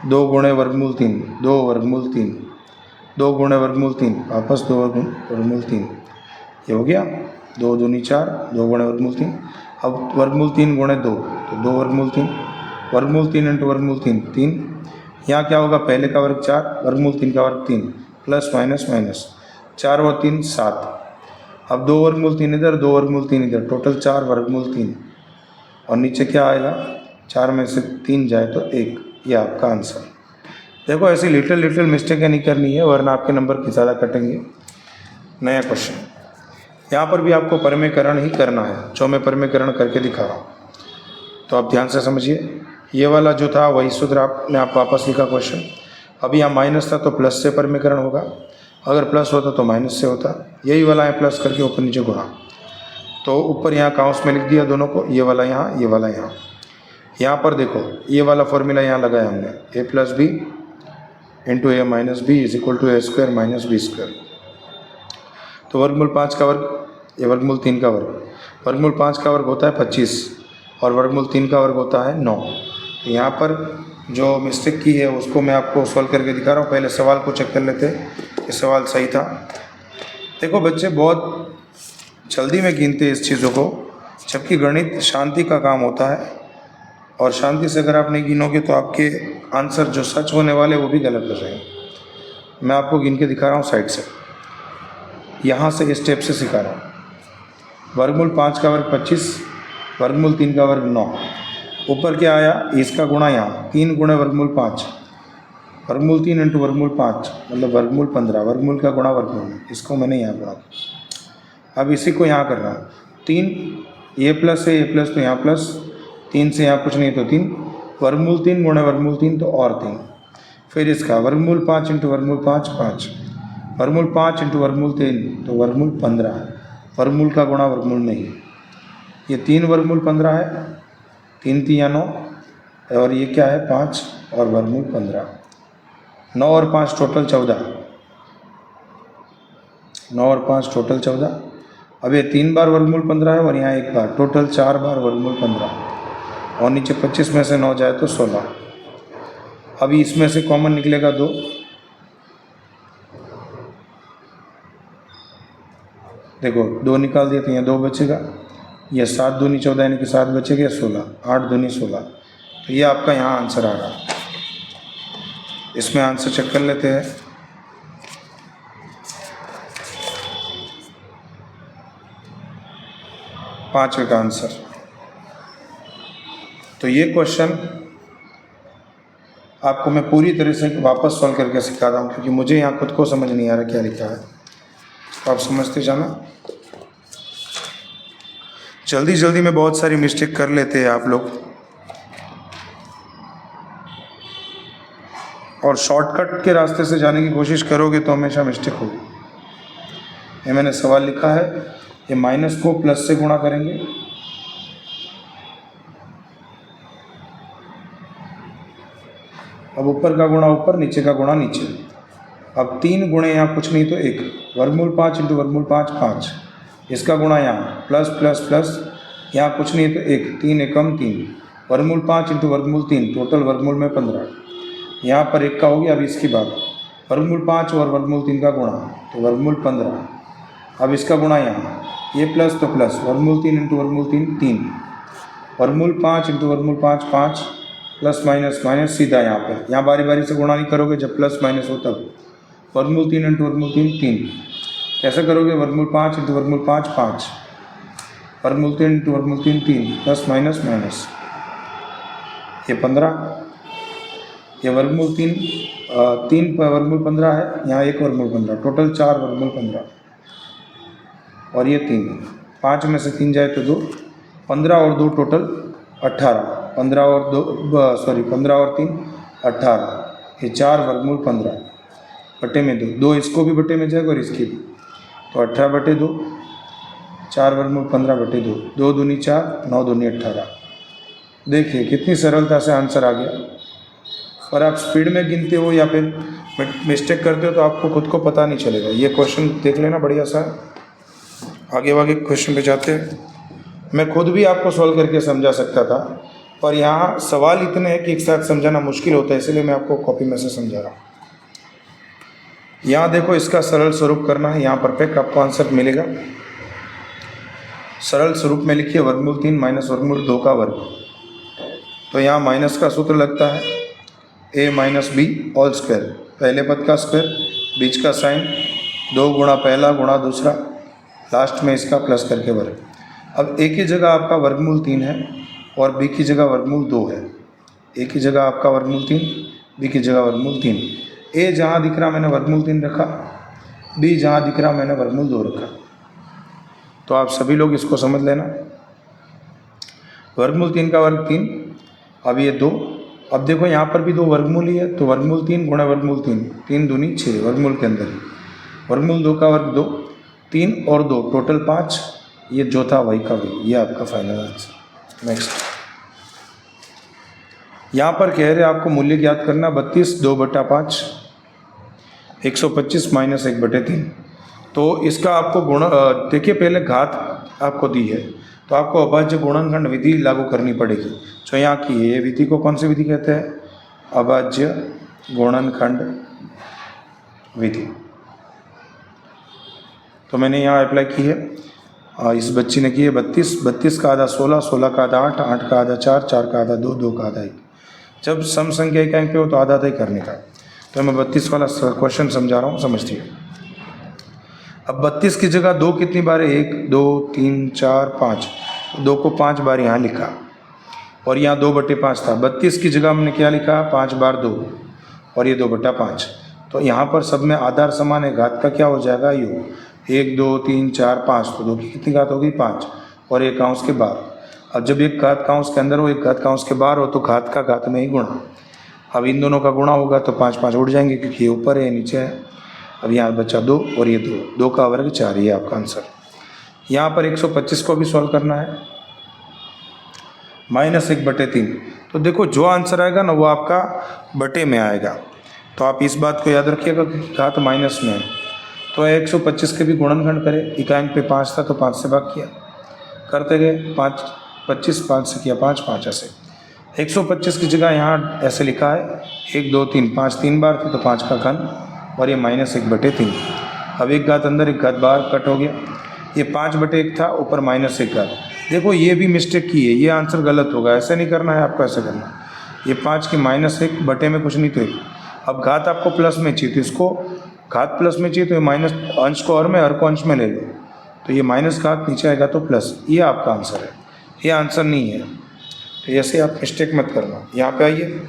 2 × वर्गमूल 3, 2 वर्गमूल 3, 2 × वर्गमूल 3, वापस 2 वर्गमूल 3, ये हो गया। 2 दूनी 4, 2 × वर्गमूल 3। अब वर्गमूल 3 × 2 तो 2 वर्गमूल 3, वर्गमूल 3 × वर्गमूल 3 3। यहाँ क्या होगा? पहले का वर्ग 4, वर्गमूल 3 का वर्ग 3, प्लस माइनस माइनस, 4 और 3 7। अब 2 वर्गमूल 3 इधर, 2 वर्गमूल 3 इधर, टोटल 4 वर्गमूल 3, और नीचे क्या आएगा? 4 में से 3 जाए तो 1, ये आपका आंसर। देखो ऐसी लिटिल मिस्टेकें नहीं करनी है, वरना आपके नंबर की ज़्यादा कटेंगे। नया क्वेश्चन, यहाँ पर भी आपको परिमेयकरण ही करना है, जो मैं परिमेयकरण करके दिखा रहा हूँ, तो आप ध्यान से समझिए। ये वाला जो था वही सूत्र आपने आप वापस लिखा क्वेश्चन। अभी यहाँ माइनस था तो प्लस से परिमेयकरण होगा, अगर प्लस होता तो माइनस से होता। यही वाला है प्लस करके ऊपर नीचे गुणा, तो ऊपर यहाँ काउंस में लिख दिया दोनों को, ये वाला यहाँ, ये वाला यहाँ। यहाँ पर देखो ये वाला फॉर्मूला यहाँ लगाया हमने, a+b × a - b = a² - b²। तो वर्गमूल 5 का वर्ग, ये वर्गमूल 3 का वर्ग, वर्गमूल 5 का वर्ग होता है 25 और वर्गमूल 3 का वर्ग होता है 9। तो यहाँ पर जो मिस्टेक की है उसको मैं आपको सॉल्व करके दिखा रहा हूँ। पहले सवाल को चेक कर लेते हैं, ये सवाल सही था। देखो बच्चे बहुत जल्दी में गिनते हैं इस चीज़ों को, जबकि गणित शांति का काम होता है, और शांति से अगर आप नहीं गिनोगे तो आपके आंसर जो सच होने वाले वो भी गलत हो जाएंगे। मैं आपको गिन के दिखा रहा हूँ साइड से, यहाँ से स्टेप से सिखा रहा हूँ। वर्गमूल 5 का वर्ग 25, वर्गमूल 3 का वर्ग 9। ऊपर क्या आया? इसका गुणा यहाँ 3 × वर्गमूल 5, वर्गमूल 3 × वर्गमूल 5 मतलब वर्गमूल 15, वर्गमूल का गुणा वर्गमूल में, इसको मैंने यहाँ गुणा। अब इसी को यहाँ करना, 3 ये प्लस है, ये प्लस तो यहाँ प्लस, 3 से यहाँ कुछ नहीं तो 3, वर्गमूल 3 × वर्गमूल 3 तो और 3, फिर इसका वर्गमूल 5 × वर्गमूल 5 5, वर्गमूल 5 × वर्गमूल 3 तो वर्गमूल 15, वर्गमूल का गुणा वर्गमूल नहीं, ये 3 वर्गमूल 15 है, 3 × 3 = 9, और ये क्या है 5 और वर्गमूल 15। 9 और 5 टोटल 14, 9 और 5 टोटल 14। अब ये 3 बार वर्गमूल 15 है और यहाँ 1 बार, टोटल 4 बार वर्गमूल 15 और नीचे 25 में से 9 जाए तो 16। अभी इसमें से कॉमन निकलेगा 2, देखो 2 निकाल दिए तो यहाँ 2 बचेगा, यह 7 दूनी 14 यानी कि 7 बचेगा, 16, 8 दूनी 16। तो ये आपका यहाँ आंसर आ रहा। इसमें आंसर चेक कर लेते हैं। पांचवे का आंसर। तो ये क्वेश्चन आपको मैं पूरी तरह से वापस सॉल्व करके सिखा रहा हूँ, क्योंकि मुझे यहाँ खुद को समझ नहीं आ रहा क्या लिखा है, तो आप समझते जाना। जल्दी जल्दी में बहुत सारी मिस्टेक कर लेते हैं आप लोग, और शॉर्टकट के रास्ते से जाने की कोशिश करोगे तो हमेशा मिस्टेक होगी। ये मैंने सवाल लिखा है, ये माइनस को प्लस से गुणा करेंगे, अब ऊपर का गुणा ऊपर, नीचे का गुणा नीचे। अब 3 गुणे यहाँ कुछ नहीं तो 1, वर्गमूल 5 इंटू वर्गमूल 5 5, इसका गुणा यहाँ प्लस प्लस प्लस, यहाँ कुछ नहीं तो 1, 3 एकम 3, वर्गमूल 5 इंटू वर्गमूल 3, टोटल वर्गमूल में 15, यहाँ पर 1 का हो गया। अब इसकी बात, वर्गमूल 5 और वर्गमूल 3 का गुणा तो वर्गमूल 15, अब इसका गुणा यहाँ, ये प्लस तो प्लस, वर्गमूल 3 इंटू वर्गमूल 3 3, वर्गमूल 5 इंटू वर्गमूल 5 5, प्लस माइनस माइनस सीधा यहाँ पर, यहाँ बारी बारी से गुणा नहीं करोगे, जब प्लस माइनस हो तब। वर्गमूल 3 इंटू वर्गमूल 3 3, कैसे करोगे, वर्गमूल 5 इंटू वर्गमूल 5 5, वर्गमूल 3 इंटू वर्गमूल 3 3, प्लस माइनस माइनस, ये 15, ये वर्गमूल 3 वर्गमूल 15 है, यहाँ 1 वर्गमूल 15, टोटल 4 वर्गमूल 15, और ये 3, 5 में से 3 जाए तो 2, 15 और 2 टोटल 18, 15 और 3 18, ये 4 वर्गमूल 15 बटे में 2 इसको भी बटे में जाएगा और इसकी भी, तो 18 बटे 2, 4 वर्गमूल 15 बटे 2, 2 दूनी 4, 9 दूनी 18। देखिए कितनी सरलता से आंसर आ गया। और आप स्पीड में गिनते हो या फिर मिस्टेक करते हो तो आपको खुद को पता नहीं चलेगा। ये क्वेश्चन देख लेना, बढ़िया सा। आगे क्वेश्चन पे जाते हैं। मैं खुद भी आपको सॉल्व करके समझा सकता था, पर यहाँ सवाल इतने हैं कि एक साथ समझाना मुश्किल होता है, इसलिए मैं आपको कॉपी में से समझा रहा हूँ। यहाँ देखो, इसका सरल स्वरूप करना है, यहाँ परफेक्ट आपको आंसर मिलेगा। सरल स्वरूप में लिखिए वर्गमूल 3 माइनस वर्गमूल 2 का वर्ग। तो यहाँ माइनस का सूत्र लगता है a minus be all square, पहले पद का स्क्वायर, बीच का साइन, 2 गुणा पहला गुणा दूसरा, लास्ट में इसका प्लस करके वर्ग। अब a की जगह आपका वर्गमूल 3 है और b की जगह वर्गमूल 2 है। a की जगह आपका वर्गमूल 3, b की जगह वर्गमूल 3। a जहाँ दिख रहा मैंने वर्गमूल 3 रखा, b जहाँ दिख रहा मैंने वर्गमूल 2 रखा। तो आप सभी लोग इसको समझ लेना। वर्गमूल 3 का वर्ग 3, अब ये 2। अब देखो यहाँ पर भी 2 वर्गमूल ही है, तो वर्गमूल 3 गुणा वर्गमूल 3, 3 दूनी 6 वर्गमूल के अंदर ही। वर्गमूल 2 का वर्ग 2, 3 और 2 टोटल 5, ये जो था वही का वही, ये आपका फाइनल आंसर। नेक्स्ट, यहाँ पर कह रहे आपको मूल्य ज्ञात करना, 32 2/5, 125 माइनस 1/3। तो इसका आपको गुण देखिए, पहले घात आपको दी है तो आपको अभाज्य गुणनखंड विधि लागू करनी पड़ेगी। जो यहाँ की ये विधि को कौन सी विधि कहते हैं, अभाज्य गुणनखंड विधि। तो मैंने यहाँ अप्लाई की है, इस बच्ची ने की है 32 का आधा 16, 16 का आधा 8, 8 का आधा 4, 4 का आधा 2, 2 का आधा 1। जब सम संख्या एक अंक पे हो तो आधा आधा ही करने का। तो मैं 32 वाला क्वेश्चन समझा रहा हूँ, समझिए। अब 32 की जगह 2 कितनी बार है, 1 2 3 4 5, 2 को 5 बार यहाँ लिखा और यहाँ 2/5 था। 32 की जगह हमने क्या लिखा, 5 बार 2 और ये 2/5। तो यहाँ पर सब में आधार समान है, घात का क्या हो जाएगा योग, 1 2 3 4 5, तो 2 की कितनी घात होगी 5 और एक काउंस के बाहर। अब जब एक घात काउंस के अंदर हो एक घात काउंस के बाहर हो तो घात का घात में ही गुणा। अब इन दोनों का गुणा होगा तो 5 5 उड़ जाएंगे, क्योंकि ये ऊपर है नीचे है। अब यहाँ बचा 2 और ये 2, 2 का वर्ग 4, ये आपका आंसर। यहाँ पर 125 को भी सॉल्व करना है, -1/3। तो देखो जो आंसर आएगा ना वो आपका बटे में आएगा। तो आप इस बात को याद रखिएगा कि घात माइनस में है। तो 125 के भी गुणनखंड करें, इकांक पे 5 था तो 5 से भाग किया, करते गए 5 25 5 से किया 5 5 ऐसे। 125 की जगह यहाँ ऐसे लिखा है 1 2 3 5 3 बार थे तो 5 का घन और ये -1/3। अब एक घात अंदर एक घात बाहर कट हो गया, ये 5/1 था, ऊपर -1 घात। देखो ये भी मिस्टेक की है, ये आंसर गलत होगा, ऐसे नहीं करना है आपको, ऐसे करना है। ये 5 की -1 बटे में कुछ नहीं तो 1। अब घात आपको प्लस में चाहिए तो इसको घात प्लस में चाहिए तो ये माइनस अंश को हर को अंश में ले लो, तो ये माइनस घात नीचे आएगा तो प्लस, ये आपका आंसर है, ये आंसर नहीं है। तो ऐसे आप मिस्टेक मत करना। यहाँ पे आइए,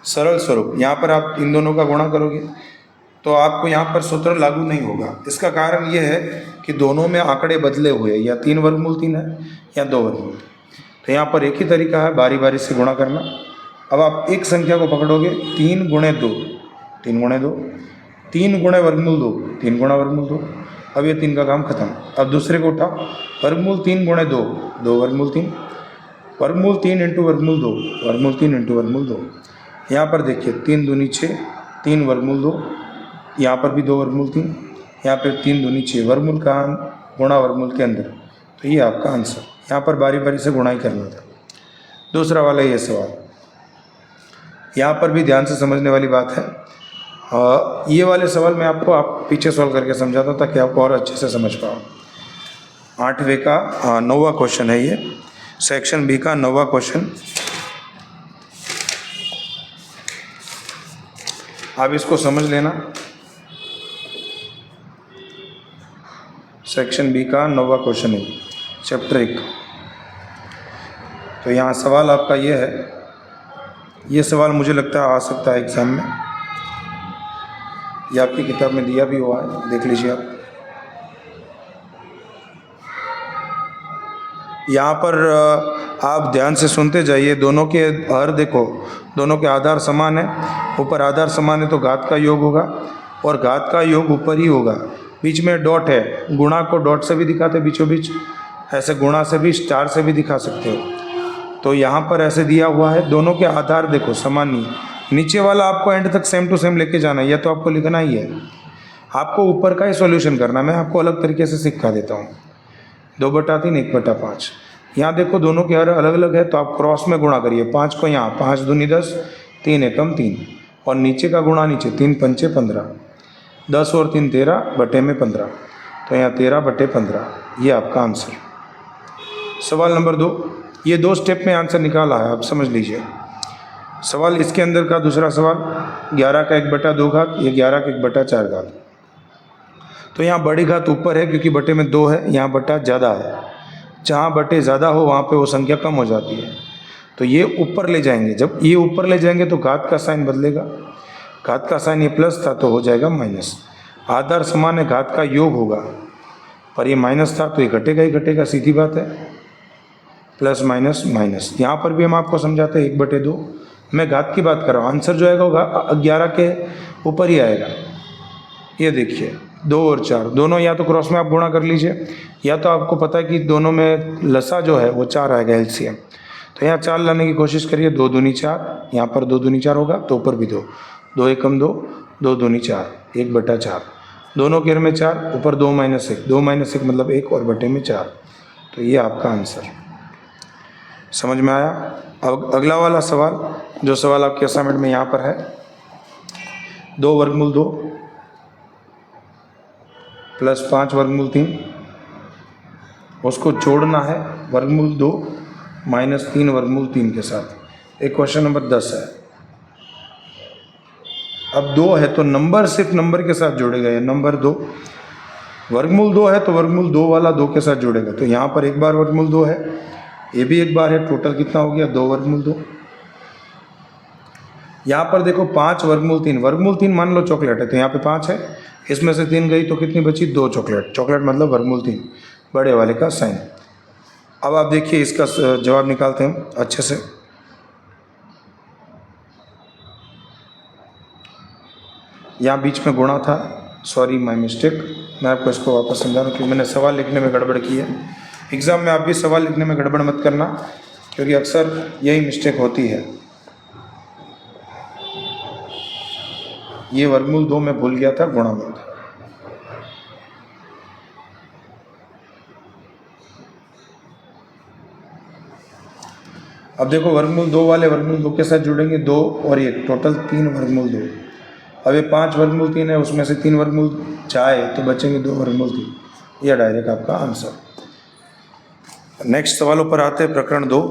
सरल स्वरूप, यहाँ पर आप इन दोनों का गुणा करोगे तो आपको यहाँ पर सूत्र लागू नहीं होगा। इसका कारण ये है कि दोनों में आंकड़े बदले हुए, या 3 वर्गमूल 3 है या 2 वर्गमूल। तो यहाँ पर एक ही तरीका है बारी बारी से गुणा करना। अब आप एक संख्या को पकड़ोगे 3 गुणे 2 3 गुणे 2, 3 गुणे वर्गमूल 2 3 गुणा वर्गमूल 2। अब ये 3 का काम खत्म। अब दूसरे को उठा, वर्गमूल 3 गुणे 2 2 वर्गमूल 3, वर्गमूल 3 इंटू वर्गमूल 2 वर्गमूल 3 इंटू वर्गमूल 2। यहाँ पर देखिए 3 दूनी 6 3 वर्गमूल 2, यहाँ पर भी 2 वर्गमूल 3, यहाँ पर 3 दूनी 6 वर्गमूल का गुणा वर्गमूल के अंदर। तो ये आपका आंसर, यहाँ पर बारी बारी से गुणा ही करना था। दूसरा वाला ये सवाल, यहाँ पर भी ध्यान से समझने वाली बात है। ये वाले सवाल मैं आपको पीछे सॉल्व करके समझाता हूँ ताकि आपको और अच्छे से समझ पाओ। 8वें का 9वां क्वेश्चन है ये, सेक्शन बी का 9वां क्वेश्चन। आप इसको समझ लेना। सेक्शन बी का 9वां क्वेश्चन है, चैप्टर 1। तो यहाँ सवाल आपका ये है, ये सवाल मुझे लगता है आ सकता है एग्ज़ाम में, ये आपकी किताब में दिया भी हुआ है, देख लीजिए आप। यहाँ पर आप ध्यान से सुनते जाइए। दोनों के हर देखो, दोनों के आधार समान है, ऊपर आधार समान है तो घात का योग होगा और घात का योग ऊपर ही होगा। बीच में डॉट है, गुणा को डॉट से भी दिखाते बीचों बीच, ऐसे गुणा से भी स्टार से भी दिखा सकते हो। तो यहाँ पर ऐसे दिया हुआ है, दोनों के आधार देखो समान नहीं। नीचे वाला आपको एंड तक सेम टू सेम लेके जाना है, यह तो आपको लिखना ही है। आपको ऊपर का ही सॉल्यूशन करना, मैं आपको अलग तरीके से सिखा देता हूँ। 2/3 1/5। यहाँ देखो दोनों के हर अलग अलग है तो आप क्रॉस में गुणा करिए। 5 को यहाँ 5 दूनी 10 3 एकम 3, और नीचे का गुणा नीचे 3 पंचे 15, 10 और 3 13 बटे में 15, तो यहाँ 13/15। ये आपका आंसर। सवाल नंबर 2, ये 2 स्टेप में आंसर निकाला है, आप समझ लीजिए। सवाल इसके अंदर का दूसरा सवाल, 11 का 1/2 घात, ये 11 का 1/4 घात। तो यहाँ बड़ी घात ऊपर है क्योंकि बटे में 2 है, यहाँ बटा ज़्यादा है। जहाँ बटे ज़्यादा हो वहाँ पे वो संख्या कम हो जाती है, तो ये ऊपर ले जाएंगे। जब ये ऊपर ले जाएंगे तो घात का साइन बदलेगा, घात का साइन ये प्लस था तो हो जाएगा माइनस। आधार समान है, घात का योग होगा, पर ये माइनस था तो ये घटेगा ही घटेगा, सीधी बात है। प्लस माइनस माइनस, यहाँ पर भी हम आपको समझाते हैं 1/2। मैं घात की बात कर रहा हूँ, आंसर जो आएगा 11 के ऊपर ही आएगा। ये देखिए 2 और 4 दोनों, या तो क्रॉस में आप गुणा कर लीजिए, या तो आपको पता है कि दोनों में लसा जो है वो 4 आएगा एलसीएम। तो यहाँ 4 लाने की कोशिश करिए। 2 दूनी 4, यहाँ पर 2 दूनी 4 होगा तो ऊपर भी 2, 2 एकम 2, 2 दूनी 4, 1/4। दोनों केयर में 4, ऊपर 2 - 1, 2 - 1 मतलब 1 और बटे में 4। तो ये आपका आंसर। समझ में आया? अब अगला वाला सवाल, जो सवाल आपके असाइनमेंट में यहाँ पर है, 2 वर्गमूल 2 प्लस 5 वर्गमूल 3, उसको जोड़ना है वर्गमूल 2 माइनस 3 वर्गमूल 3 के साथ। एक क्वेश्चन नंबर 10 है। अब 2 है तो नंबर सिर्फ नंबर के साथ जोड़ेगा, ये नंबर 2। वर्गमूल 2 है तो वर्गमूल 2 वाला 2 के साथ जोड़ेगा, तो यहाँ पर एक बार वर्गमूल 2 है, ये भी एक बार है, टोटल कितना हो गया 2 वर्गमूल 2। यहाँ पर देखो 5 वर्गमूल 3, वर्गमूल 3 मान लो चॉकलेट है तो यहाँ पे 5 है, इसमें से 3 गई तो कितनी बची 2 चॉकलेट, चॉकलेट मतलब वर्गमूल 3, बड़े वाले का साइन। अब आप देखिए इसका जवाब निकालते हैं अच्छे से। यहाँ बीच में गुणा था, सॉरी माय मिस्टेक, मैं आपको इसको वापस समझा रहा हूँ क्योंकि मैंने सवाल लिखने में गड़बड़ की है। एग्ज़ाम में आप भी सवाल लिखने में गड़बड़ मत करना क्योंकि अक्सर यही मिस्टेक होती है। ये वर्गमूल 2 में भूल गया था, गुणा में था। अब देखो वर्गमूल 2 वाले वर्गमूल 2 के साथ जुड़ेंगे 2 और 1, टोटल 3 वर्गमूल 2। अब ये 5 वर्गमूल 3 है, उसमें से 3 वर्गमूल जाए तो बचेंगे 2 वर्गमूल 3। यह डायरेक्ट आपका आंसर। नेक्स्ट सवालों पर आते हैं। प्रकरण 2।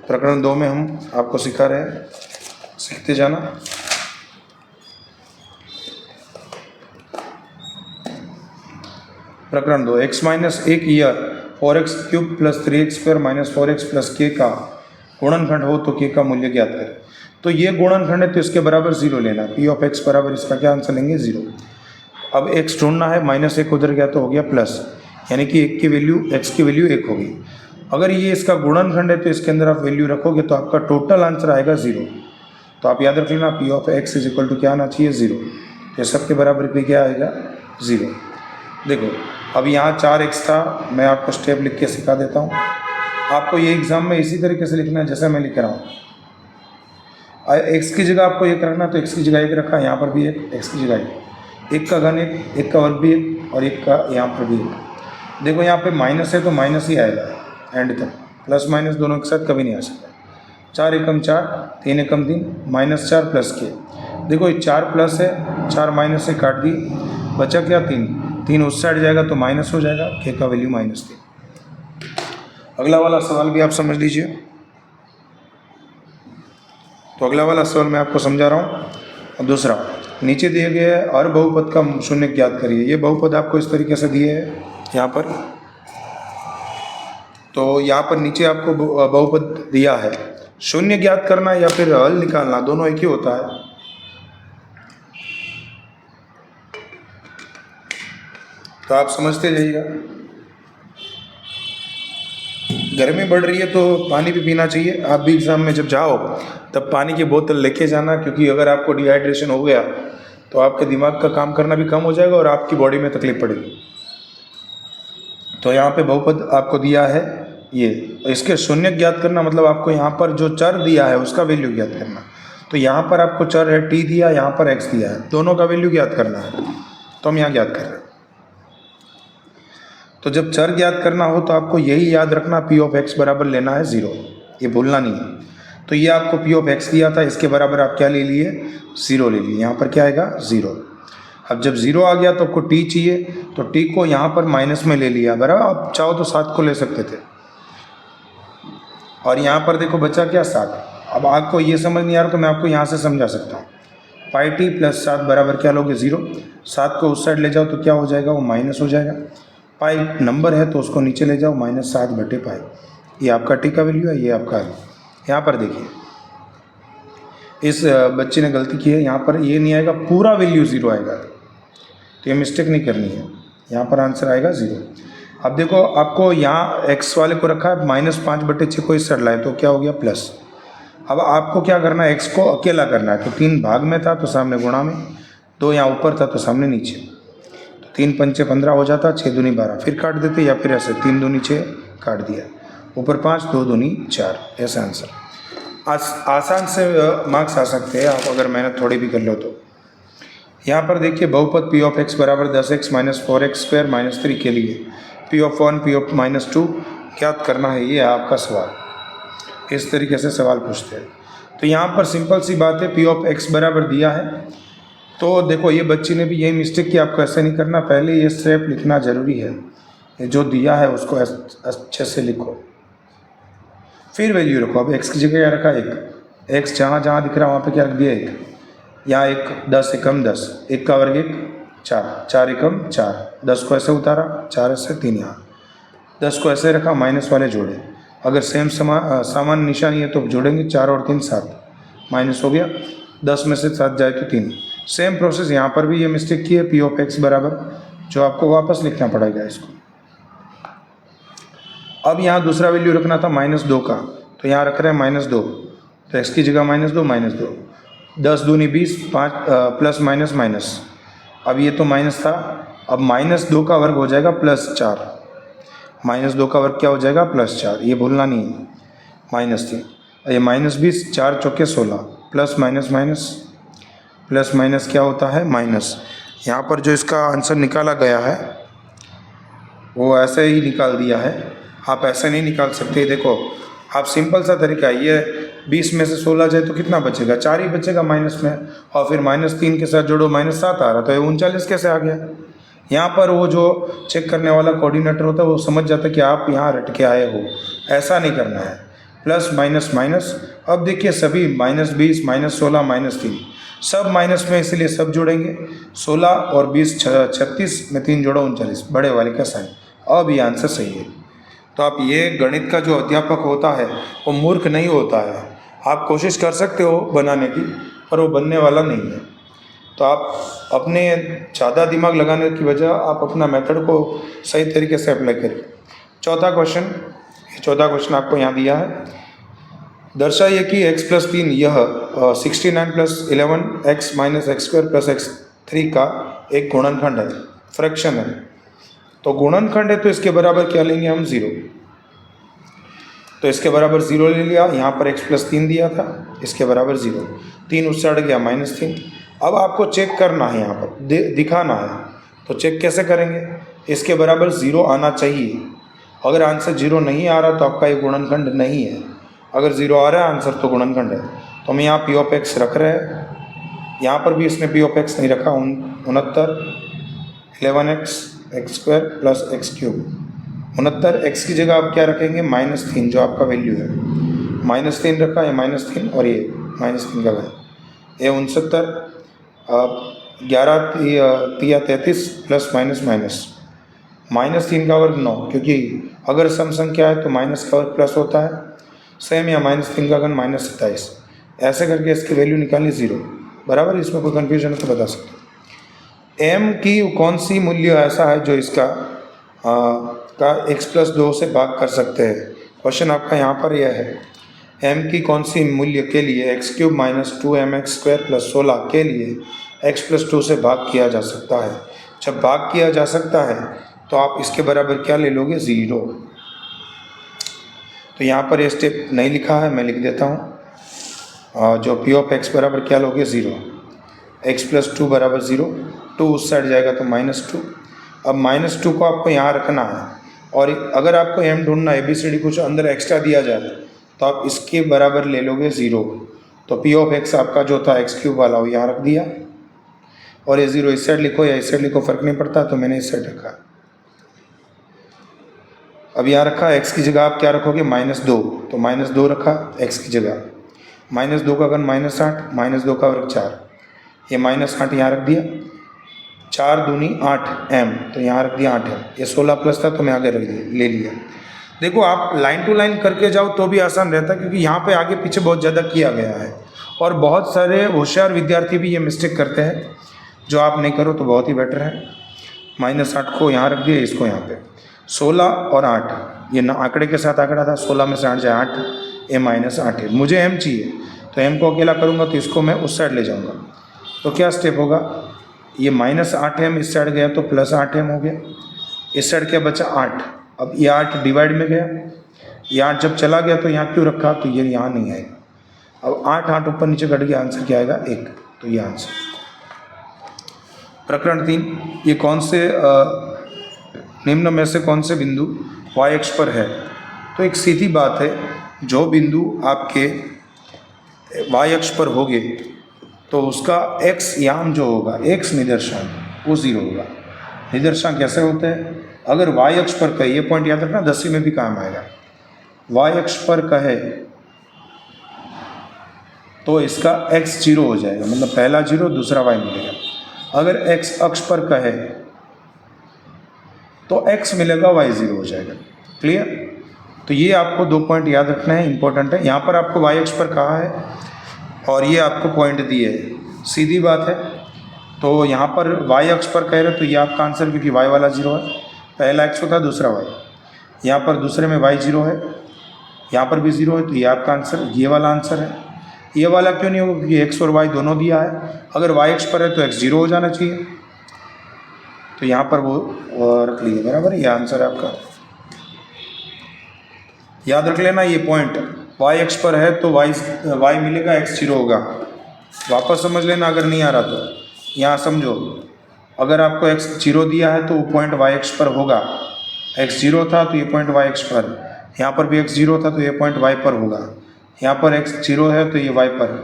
प्रकरण 2 में हम आपको सिखा रहे हैं, सीखते जाना। प्रकरण 2, x minus 1 year 4x cube plus 3x square minus 4x plus k का गुणनखंड हो तो k का मूल्य ज्ञात करें। तो ये गुणनखंड है तो इसके बराबर 0 लेना। p ऑफ x बराबर इसका क्या आंसर लेंगे 0। अब x ढूंढना है, -1 उधर गया तो हो गया प्लस, यानी कि x की वैल्यू 1 होगी। अगर ये इसका गुणनखंड है तो इसके अंदर आप वैल्यू रखोगे तो आपका टोटल आंसर आएगा 0। तो आप याद रख लेना p of x is equal to क्या आना चाहिए 0। तो सबके बराबर पे क्या आएगा 0। देखो अब यहाँ 4x था, मैं आपको स्टेप लिख के सिखा देता हूँ। आपको ये एग्जाम में इसी तरीके से लिखना है जैसा मैं लिख रहा हूँ। x की जगह आपको 1 रखना, तो x की जगह 1 रखा, यहाँ पर भी 1, x की जगह 1 का घन 1 का वर्ग भी 1 और 1 का यहाँ पर भी 1। देखो यहाँ पे माइनस है तो माइनस ही आएगा एंड तक, प्लस माइनस दोनों के साथ कभी नहीं आ सकता। 4 एकम 4, 3 एकम 3, -4 प्लस k। देखो ये 4 प्लस है, 4 माइनस से काट दी, बचा क्या 3 उस साइड जाएगा तो माइनस हो जाएगा, k का वैल्यू -3। अगला वाला सवाल भी आप समझ लीजिए। तो अगला वाला सवाल मैं आपको समझा रहा हूँ। और दूसरा, नीचे दिए गए हर बहुपद का शून्य ज्ञात करिए। ये बहुपद आपको इस तरीके से दिए है यहाँ पर। तो यहाँ पर नीचे आपको बहुपद दिया है, शून्य ज्ञात करना या फिर हल निकालना, दोनों एक ही होता है। तो आप समझते जाइएगा। गर्मी बढ़ रही है तो पानी भी पीना चाहिए। आप भी एग्ज़ाम में जब जाओ तब पानी की बोतल लेके जाना, क्योंकि अगर आपको डिहाइड्रेशन हो गया तो आपके दिमाग का काम करना भी कम हो जाएगा और आपकी बॉडी में तकलीफ पड़ेगी। तो यहाँ पे बहुपद आपको दिया है ये, इसके शून्य ज्ञात करना मतलब आपको यहाँ पर जो चर दिया है उसका वैल्यू ज्ञात करना। तो यहाँ पर आपको चर है t दिया, यहाँ पर x दिया है, दोनों का वैल्यू ज्ञात करना है। तो हम यहाँ ज्ञात कर रहे हैं। तो जब चर ज्ञात करना हो तो आपको यही याद रखना, p ऑफ x बराबर लेना है 0, ये भूलना नहीं है। तो ये आपको p ऑफ x दिया था, इसके बराबर आप क्या ले लिए 0 ले लिए, यहाँ पर क्या आएगा 0। अब जब 0 आ गया तो आपको t चाहिए, तो t को यहाँ पर माइनस में ले लिया, बराबर। आप चाहो तो 7 को ले सकते थे, और यहाँ पर देखो बचा क्या 7। अब आपको ये समझ नहीं आ रहा तो मैं आपको यहाँ से समझा सकता हूँ। पाई टी प्लस 7 बराबर क्या लोगे 0। 7 को उस साइड ले जाओ तो क्या हो जाएगा, वो माइनस हो जाएगा। पाई नंबर है तो उसको नीचे ले जाओ, -7 बटे पाई। ये आपका टी का वैल्यू है, ये आपका है। यहाँ पर देखिए इस बच्चे ने गलती की है, यहाँ पर ये नहीं आएगा, पूरा वैल्यू 0 आएगा। तो ये मिस्टेक नहीं करनी है, यहाँ पर आंसर आएगा 0। अब देखो आपको यहाँ x वाले को रखा है -5 बटे 6 को इस साइड लाए तो क्या हो गया प्लस। अब आपको क्या करना है, x को अकेला करना है। तो 3 भाग में था तो सामने गुणा में, 2 यहाँ ऊपर था तो सामने नीचे। तो 3 पंचे 15 हो जाता, 6 दूनी 12, फिर काट देते, या फिर ऐसे 3 दूनी 6 काट दिया, ऊपर 5, 2 दूनी 4, ऐसा आंसर। आसान से मार्क्स आ सकते हैं आप अगर मेहनत थोड़ी भी कर लो तो। यहाँ पर देखिए बहुपद p ऑफ x बराबर 10x minus 4x square minus 3 के लिए p ऑफ 1 p ऑफ -2 ज्ञात करना है, ये आपका सवाल। इस तरीके से सवाल पूछते हैं। तो यहाँ पर सिंपल सी बात है, p ऑफ x बराबर दिया है। तो देखो ये बच्ची ने भी यही मिस्टेक की, आपको ऐसे नहीं करना, पहले ये स्टेप लिखना ज़रूरी है। ये जो दिया है उसको अच्छे से लिखो, फिर वैल्यू रखो। अब x की जगह क्या रखा 1, x जहाँ जहाँ दिख रहा है वहाँ पे क्या रख दिया 1। यहाँ 1, 10 एकम 10, 1 का वर्ग 1, 4, 4 एकम 4, 10 को ऐसे उतारा, 4 ऐसे 3 यहाँ, 10 को ऐसे रखा, माइनस वाले जोड़े। अगर सेम सामान निशानी है तो जोड़ेंगे, 4 और 3 7, माइनस हो गया, 10 में से 7 जाए तो 3। सेम प्रोसेस यहाँ पर भी ये मिस्टेक की है, p ऑफ x बराबर, जो आपको वापस लिखना पड़ेगा इसको। अब यहाँ दूसरा वैल्यू रखना था -2 का, तो यहाँ रख रहे हैं -2, तो x की जगह -2, 10 दूनी 20, 5 प्लस माइनस माइनस। अब ये तो माइनस था, अब -2 का वर्ग हो जाएगा +4, -2 का वर्ग क्या हो जाएगा +4, ये भूलना नहीं है, -3, ये -20, 4 चौके 16, plus minus minus, plus minus क्या होता है माइनस। यहाँ पर जो इसका आंसर निकाला गया है वो ऐसे ही निकाल दिया है, आप ऐसे नहीं निकाल सकते। देखो आप सिंपल सा तरीका है, ये 20 में से 16 जाए तो कितना बचेगा, 4 ही बचेगा माइनस में, और फिर -3 के साथ जोड़ो -7 आ रहा, तो ये 39 कैसे आ गया। यहाँ पर वो जो चेक करने वाला कोऑर्डिनेटर होता है वो समझ जाता है कि आप यहाँ रट के आए हो, ऐसा नहीं करना है। प्लस माइनस माइनस, अब देखिए सभी -20 -16 -3 सब माइनस में, इसलिए सब जोड़ेंगे। 16 और 20 36 में 3 जोड़ो 39, बड़े वाले का साइन। अब ये आंसर सही है। तो आप ये गणित का जो अध्यापक होता है वो मूर्ख नहीं होता है, आप कोशिश कर सकते हो बनाने की, पर वो बनने वाला नहीं है। तो आप अपने ज़्यादा दिमाग लगाने की बजाय आप अपना मेथड को सही तरीके से अप्लाई करिए। चौथा क्वेश्चन आपको यहाँ दिया है, दर्शाइए कि x + 3 यह 69 + 11 x - x² + x3 का एक गुणनखंड है, फ्रैक्शन है। तो गुणनखंड है तो इसके बराबर क्या लेंगे हम, 0। तो इसके बराबर 0 ले लिया, यहाँ पर x + 3 दिया था, इसके बराबर 0, 3 उससे हट गया -3। अब आपको चेक करना है, यहाँ पर दिखाना है, तो चेक कैसे करेंगे, इसके बराबर 0 आना चाहिए। अगर आंसर 0 नहीं आ रहा तो आपका ये गुणनखंड नहीं है, अगर 0 आ रहा है आंसर तो गुणनखंड है। तो हम यहाँ p(x) रख रहे हैं, यहाँ पर भी इसने p(x) नहीं रखा, 69 11x x² + x3, 69 x की जगह आप क्या रखेंगे, -3 जो आपका वैल्यू है, -3 रखा, ये -3 और ये -3 का वैल्यू, ये 69 11 तिया 33 प्लस माइनस माइनस, -3 का वर्ग 9, क्योंकि अगर सम संख्या है तो माइनस का वर्ग प्लस होता है, सेम या -3 का घन -27, ऐसे करके इसकी वैल्यू निकालिए 0, बराबर। इसमें कोई कन्फ्यूजन है तो बता सकते हो। m की कौन सी मूल्य ऐसा है जो इसका का x + 2 से भाग कर सकते हैं। क्वेश्चन आपका यहाँ पर यह है, m की कौन सी मूल्य के लिए x³ - 2mx² + 16 के लिए x + 2 से भाग किया जा सकता है। जब भाग किया जा सकता है तो आप इसके बराबर क्या ले लोगे, 0। तो यहाँ पर ये स्टेप नहीं लिखा है, मैं लिख देता हूँ। जो p(x) बराबर क्या लोगे, 0, x + 2 बराबर 0, 2 उस साइड जाएगा तो -2। अब -2 को आपको यहाँ रखना है, और अगर आपको m ढूंढना है, ABCD कुछ अंदर एक्स्ट्रा दिया जाए तो आप इसके बराबर ले लोगे 0। तो p(x) आपका जो था x³ वाला वो यहाँ रख दिया, और ये 0 इस साइड लिखो या इस साइड लिखो फ़र्क नहीं पड़ता, तो मैंने इस साइड रखा। अब यहाँ रखा, x की जगह आप क्या रखोगे, -2, तो -2 रखा x की जगह, -2 का घन -8, -2 का वर्ग 4, ये -8 यहाँ रख दिया, 4 दूनी 8 m, तो यहाँ रख दिया 8m, ये 16 प्लस था तो मैं आगे रख दिया, ले लिया। देखो आप लाइन टू लाइन करके जाओ तो भी आसान रहता है, क्योंकि यहाँ पे आगे पीछे बहुत ज़्यादा किया गया है, और बहुत सारे होशियार विद्यार्थी भी ये मिस्टेक करते हैं, जो आप नहीं करो तो बहुत ही बेटर है। -8 को यहाँ रख दिया, इसको यहाँ पे 16 और 8, ये आंकड़े के साथ आंकड़ा था, 16 में से 8 जाए 8, ये -8 है, मुझे m चाहिए, तो m को अकेला करूँगा तो इसको मैं उस साइड ले जाऊँगा, तो क्या स्टेप होगा, ये -8m इस साइड गया तो +8m हो गया, इस साइड क्या बचा 8, अब ये 8 डिवाइड में गया, ये 8 जब चला गया तो यहाँ क्यों रखा, तो ये यहाँ नहीं आएगा। अब 8 ऊपर नीचे घट गया, आंसर क्या आएगा, 1, तो ये आंसर। प्रकरण 3, ये कौन से निम्न में से कौन से बिंदु y अक्ष पर है। तो एक सीधी बात है, जो बिंदु आपके y अक्ष पर होंगे तो उसका x याम जो होगा, x निदर्शांक, वो 0 होगा। निदर्शांक कैसे होते हैं, अगर y अक्ष पर कहे, ये पॉइंट याद रखना 10वीं में भी काम आएगा, y अक्ष पर कहे तो इसका x 0 हो जाएगा, मतलब पहला 0 दूसरा y मिलेगा। अगर x अक्ष पर कहे तो x मिलेगा, y 0 हो जाएगा। क्लियर। तो ये आपको 2 पॉइंट याद रखना है, इंपॉर्टेंट है। यहाँ पर आपको y अक्ष पर कहा है और ये आपको पॉइंट दिए है, सीधी बात है। तो यहाँ पर y अक्ष पर कह रहे तो ये आपका आंसर, क्योंकि y वाला 0 है, पहला x होता है दूसरा y, यहाँ पर दूसरे में y 0 है, यहाँ पर भी 0 है, तो ये आपका आंसर, ये वाला आंसर है। ये वाला क्यों नहीं होगा, क्योंकि x और y दोनों दिया है, अगर y अक्ष पर है तो x 0 हो जाना चाहिए, तो यहाँ पर वो रख लीजिए, बराबर। ये आंसर है आपका, याद रख लेना। ये पॉइंट y अक्ष पर है तो y मिलेगा, x 0 होगा, वापस समझ लेना अगर नहीं आ रहा तो। यहाँ समझो, अगर आपको x 0 दिया है तो वो पॉइंट y अक्ष पर होगा। x 0 था तो ये पॉइंट y अक्ष पर, यहाँ पर भी x 0 था तो ये पॉइंट y पर होगा। यहाँ पर x 0 है तो ये y पर,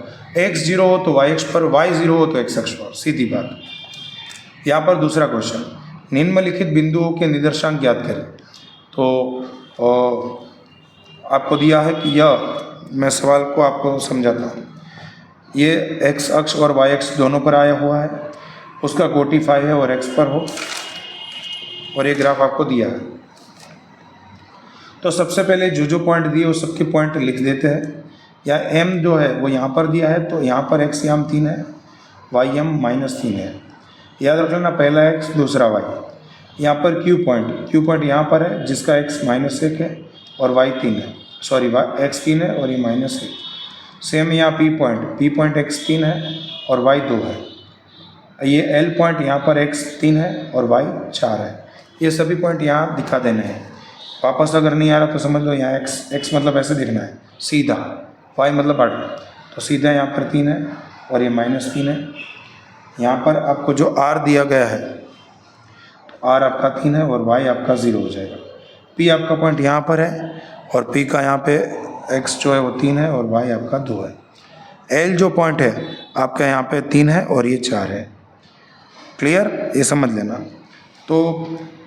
x 0 हो तो y अक्ष पर, y 0 हो तो x अक्ष पर, सीधी बात। यहाँ पर दूसरा क्वेश्चन, निम्नलिखित बिंदुओं के निर्देशांक ज्ञात करें। तो आपको दिया है कि यह, मैं सवाल को आपको समझाता हूँ, ये x अक्ष और y अक्ष दोनों पर आया हुआ है, उसका कोटि फाई है और x पर हो, और ये ग्राफ आपको दिया है। तो सबसे पहले जो पॉइंट दिए वो सबके पॉइंट लिख देते हैं। या m जो है वो यहाँ पर दिया है तो यहाँ पर x यहाँ 3 है, y m -3 है। याद रख लेना, पहला x दूसरा y। यहाँ पर q पॉइंट यहाँ पर है जिसका x -1 है और y 3 है, सॉरी x 3 है और ये -1। सेम यहाँ p पॉइंट x 3 है और y 2 है। ये l पॉइंट यहाँ पर x 3 है और y 4 है। ये सभी पॉइंट यहाँ दिखा देने हैं। वापस अगर नहीं आ रहा तो समझ लो यहाँ x मतलब ऐसे दिखना है सीधा, y मतलब आठ, तो सीधा यहाँ पर 3 है और ये -3 है। यहाँ पर आपको जो r दिया गया है तो r आपका 3 है और y आपका 0 हो जाएगा। p आपका पॉइंट यहाँ पर है और p का यहाँ पे x जो है वो 3 है और y आपका 2 है। l जो पॉइंट है आपका यहाँ पे 3 है और ये 4 है। क्लियर, ये समझ लेना। तो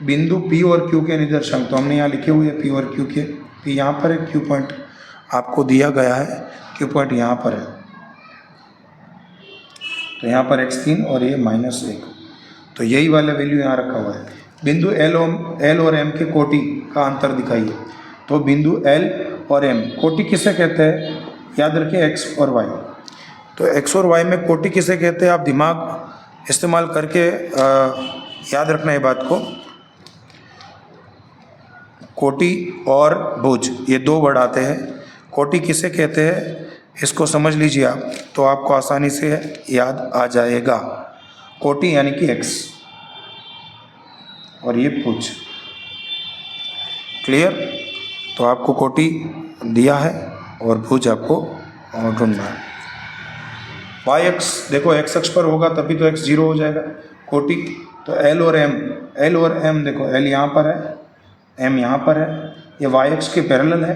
बिंदु P और Q के निर्देशांक तो हमने यहाँ लिखे हुए हैं, P और Q के। P यहाँ पर है, Q पॉइंट आपको दिया गया है, Q पॉइंट यहाँ पर है, तो यहाँ पर x3 और ये -1, तो यही वाला वैल्यू यहाँ रखा हुआ है। बिंदु L और M के कोटि का अंतर दिखाइए। तो बिंदु L और M कोटि किसे कहते हैं, याद रखिए x और y। तो x और y में कोटि किसे कहते हैं, आप दिमाग इस्तेमाल करके याद रखना ये बात को। कोटि और भुज ये दो वर्ड आते हैं। कोटि किसे कहते हैं इसको समझ लीजिए आप, तो आपको आसानी से याद आ जाएगा। कोटि यानी कि x और ये भुज। क्लियर, तो आपको कोटि दिया है और भुज आपको ढूंढना है। y अक्ष देखो x अक्ष पर होगा तभी तो x 0 हो जाएगा। कोटि तो L और M देखो, L यहाँ पर है, M यहाँ पर है, ये y अक्ष के पैरेलल है।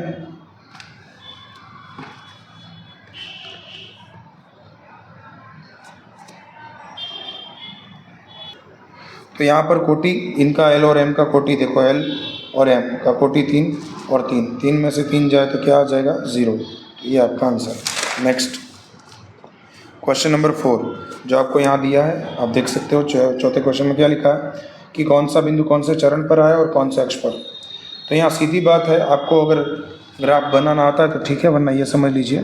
तो यहाँ पर कोटि इनका L और M का कोटि देखो, L और M का कोटि 3 और 3 में से 3 जाए तो क्या आ जाएगा 0। तो ये आपका आंसर। नेक्स्ट क्वेश्चन नंबर 4 जो आपको यहाँ दिया है, आप देख सकते हो। चौथे क्वेश्चन में क्या लिखा है कि कौन सा बिंदु कौन से चरण पर आया और कौन से अक्ष पर। तो यहाँ सीधी बात है, आपको अगर ग्राफ बनाना आता है तो ठीक है, वरना ये समझ लीजिए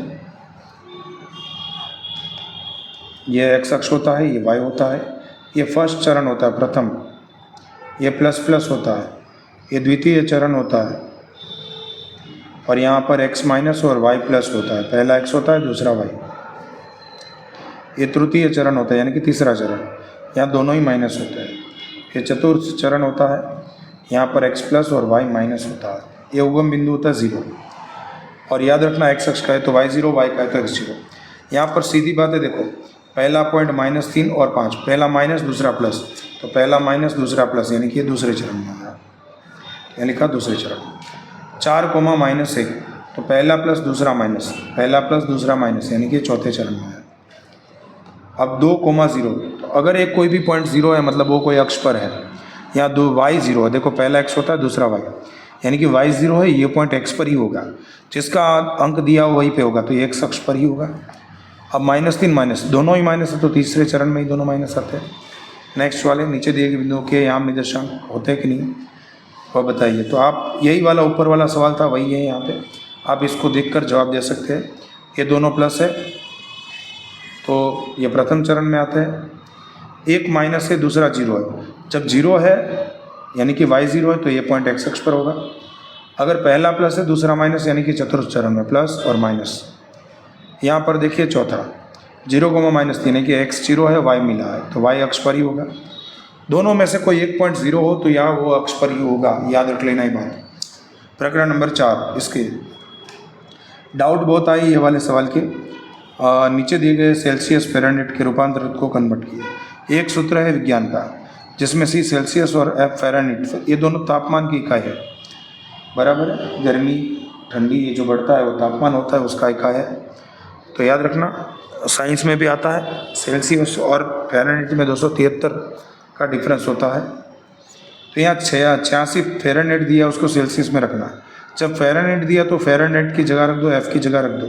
ये x अक्ष होता है, ये y होता है, ये फर्स्ट चरण होता है प्रथम, ये प्लस होता है, ये द्वितीय चरण होता है, और यहाँ पर x माइनस और y प्लस होता है। पहला x होता है, दूसरा y। ये तृतीय चरण होता है यानी कि तीसरा चरण, यहाँ दोनों ही माइनस होते हैं। ये चतुर्थ चरण होता है, यहाँ पर x प्लस और y माइनस होता है। ये उगम बिंदु होता है 0। और याद रखना x अक्ष का है तो y 0, y का है तो x 0। यहाँ पर सीधी बात है, देखो पहला पॉइंट -3 और 5, पहला माइनस दूसरा प्लस, तो पहला माइनस दूसरा प्लस यानी कि ये दूसरे चरण में आ रहा है, यानी लिखा दूसरे चरण। 4 -1 तो पहला प्लस दूसरा माइनस, पहला प्लस दूसरा माइनस यानी कि चौथे चरण में है। अब 2, 0, तो अगर एक कोई भी पॉइंट 0 है मतलब वो कोई अक्ष पर है। यहाँ y 0 है, देखो पहला x होता है दूसरा y, यानी कि y 0 है, ये पॉइंट x पर ही होगा, जिसका अंक दिया हो वहीं पे होगा, तो ये x अक्ष पर ही होगा। अब -3 दोनों ही माइनस है तो तीसरे चरण में ही दोनों माइनस आते हैं। नेक्स्ट वाले नीचे दिए गए बिंदुओं के यहाँ निर्देशांक होते हैं कि नहीं वो बताइए। तो आप यही वाला ऊपर वाला सवाल था वही है, यहाँ पे आप इसको देखकर जवाब दे सकते हैं। ये दोनों प्लस है तो ये प्रथम चरण में आते हैं। एक माइनस है, दूसरा 0 है। जब 0 है यानी कि y 0 है तो ये पॉइंट x अक्ष पर होगा। अगर पहला प्लस है दूसरा माइनस यानी कि चतुर्थ चरण में प्लस और माइनस। यहाँ पर देखिए चौथा 0, -3 है कि x 0 है, y मिला है तो y अक्ष पर ही होगा। दोनों में से कोई एक पॉइंट 0 हो तो यहाँ वो अक्ष पर ही होगा, याद रख लेना ही बात। प्रकरण नंबर 4, इसके डाउट बहुत आई ये वाले सवाल के। नीचे दिए गए सेल्सियस फ़ारेनहाइट के रूपांतरित को कन्वर्ट किए। एक सूत्र है विज्ञान का जिसमें C सेल्सियस और F फ़ारेनहाइट, ये दोनों तापमान की इकाई है, बराबर है। गर्मी ठंडी ये जो बढ़ता है वो तापमान होता है, उसका इकाई है। तो याद रखना, साइंस में भी आता है, सेल्सियस और फ़ारेनहाइट में 273 का डिफरेंस होता है। तो यहाँ 86 फ़ारेनहाइट दिया, उसको सेल्सियस में रखना। जब फ़ारेनहाइट दिया तो फ़ारेनहाइट की जगह रख दो, F की जगह रख दो।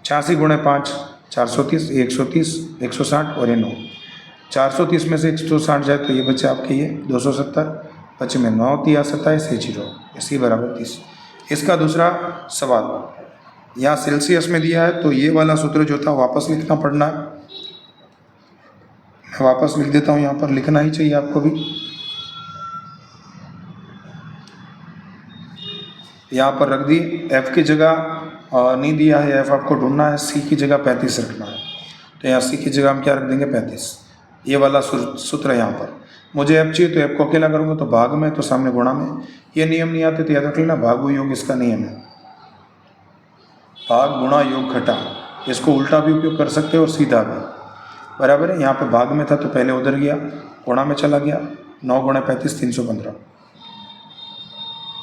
86 × 5 430, 130, 160 और ये 9। 430 में से 160 जाए तो ये बचे आपके ये 270, 25 में 9 दिया 27, ये 0, इसी बराबर 30। इसका दूसरा सवाल यहाँ सेल्सियस में दिया है, तो ये वाला सूत्र जो था वापस लिखना पड़ना है। मैं वापस लिख देता हूँ, यहाँ पर लिखना ही चाहिए आपको भी। यहाँ पर रख दी, F की जगह नहीं दिया है, F आपको ढूंढना है, C की जगह 35 रखना है। तो यहाँ C की जगह हम क्या रख देंगे 35। ये वाला सूत्र है यहाँ पर। मुझे F चाहिए तो F को अकेला करूँगा तो भाग में, तो सामने गुणा में। ये नियम नहीं आते तो याद रख लेना, भागु योग इसका नियम है, भाग गुणा योग घटा। इसको उल्टा भी उपयोग कर सकते हो और सीधा भी, बराबर है। यहाँ पे भाग में था तो पहले उधर गया, गुणा में चला गया। 9 × 35 315।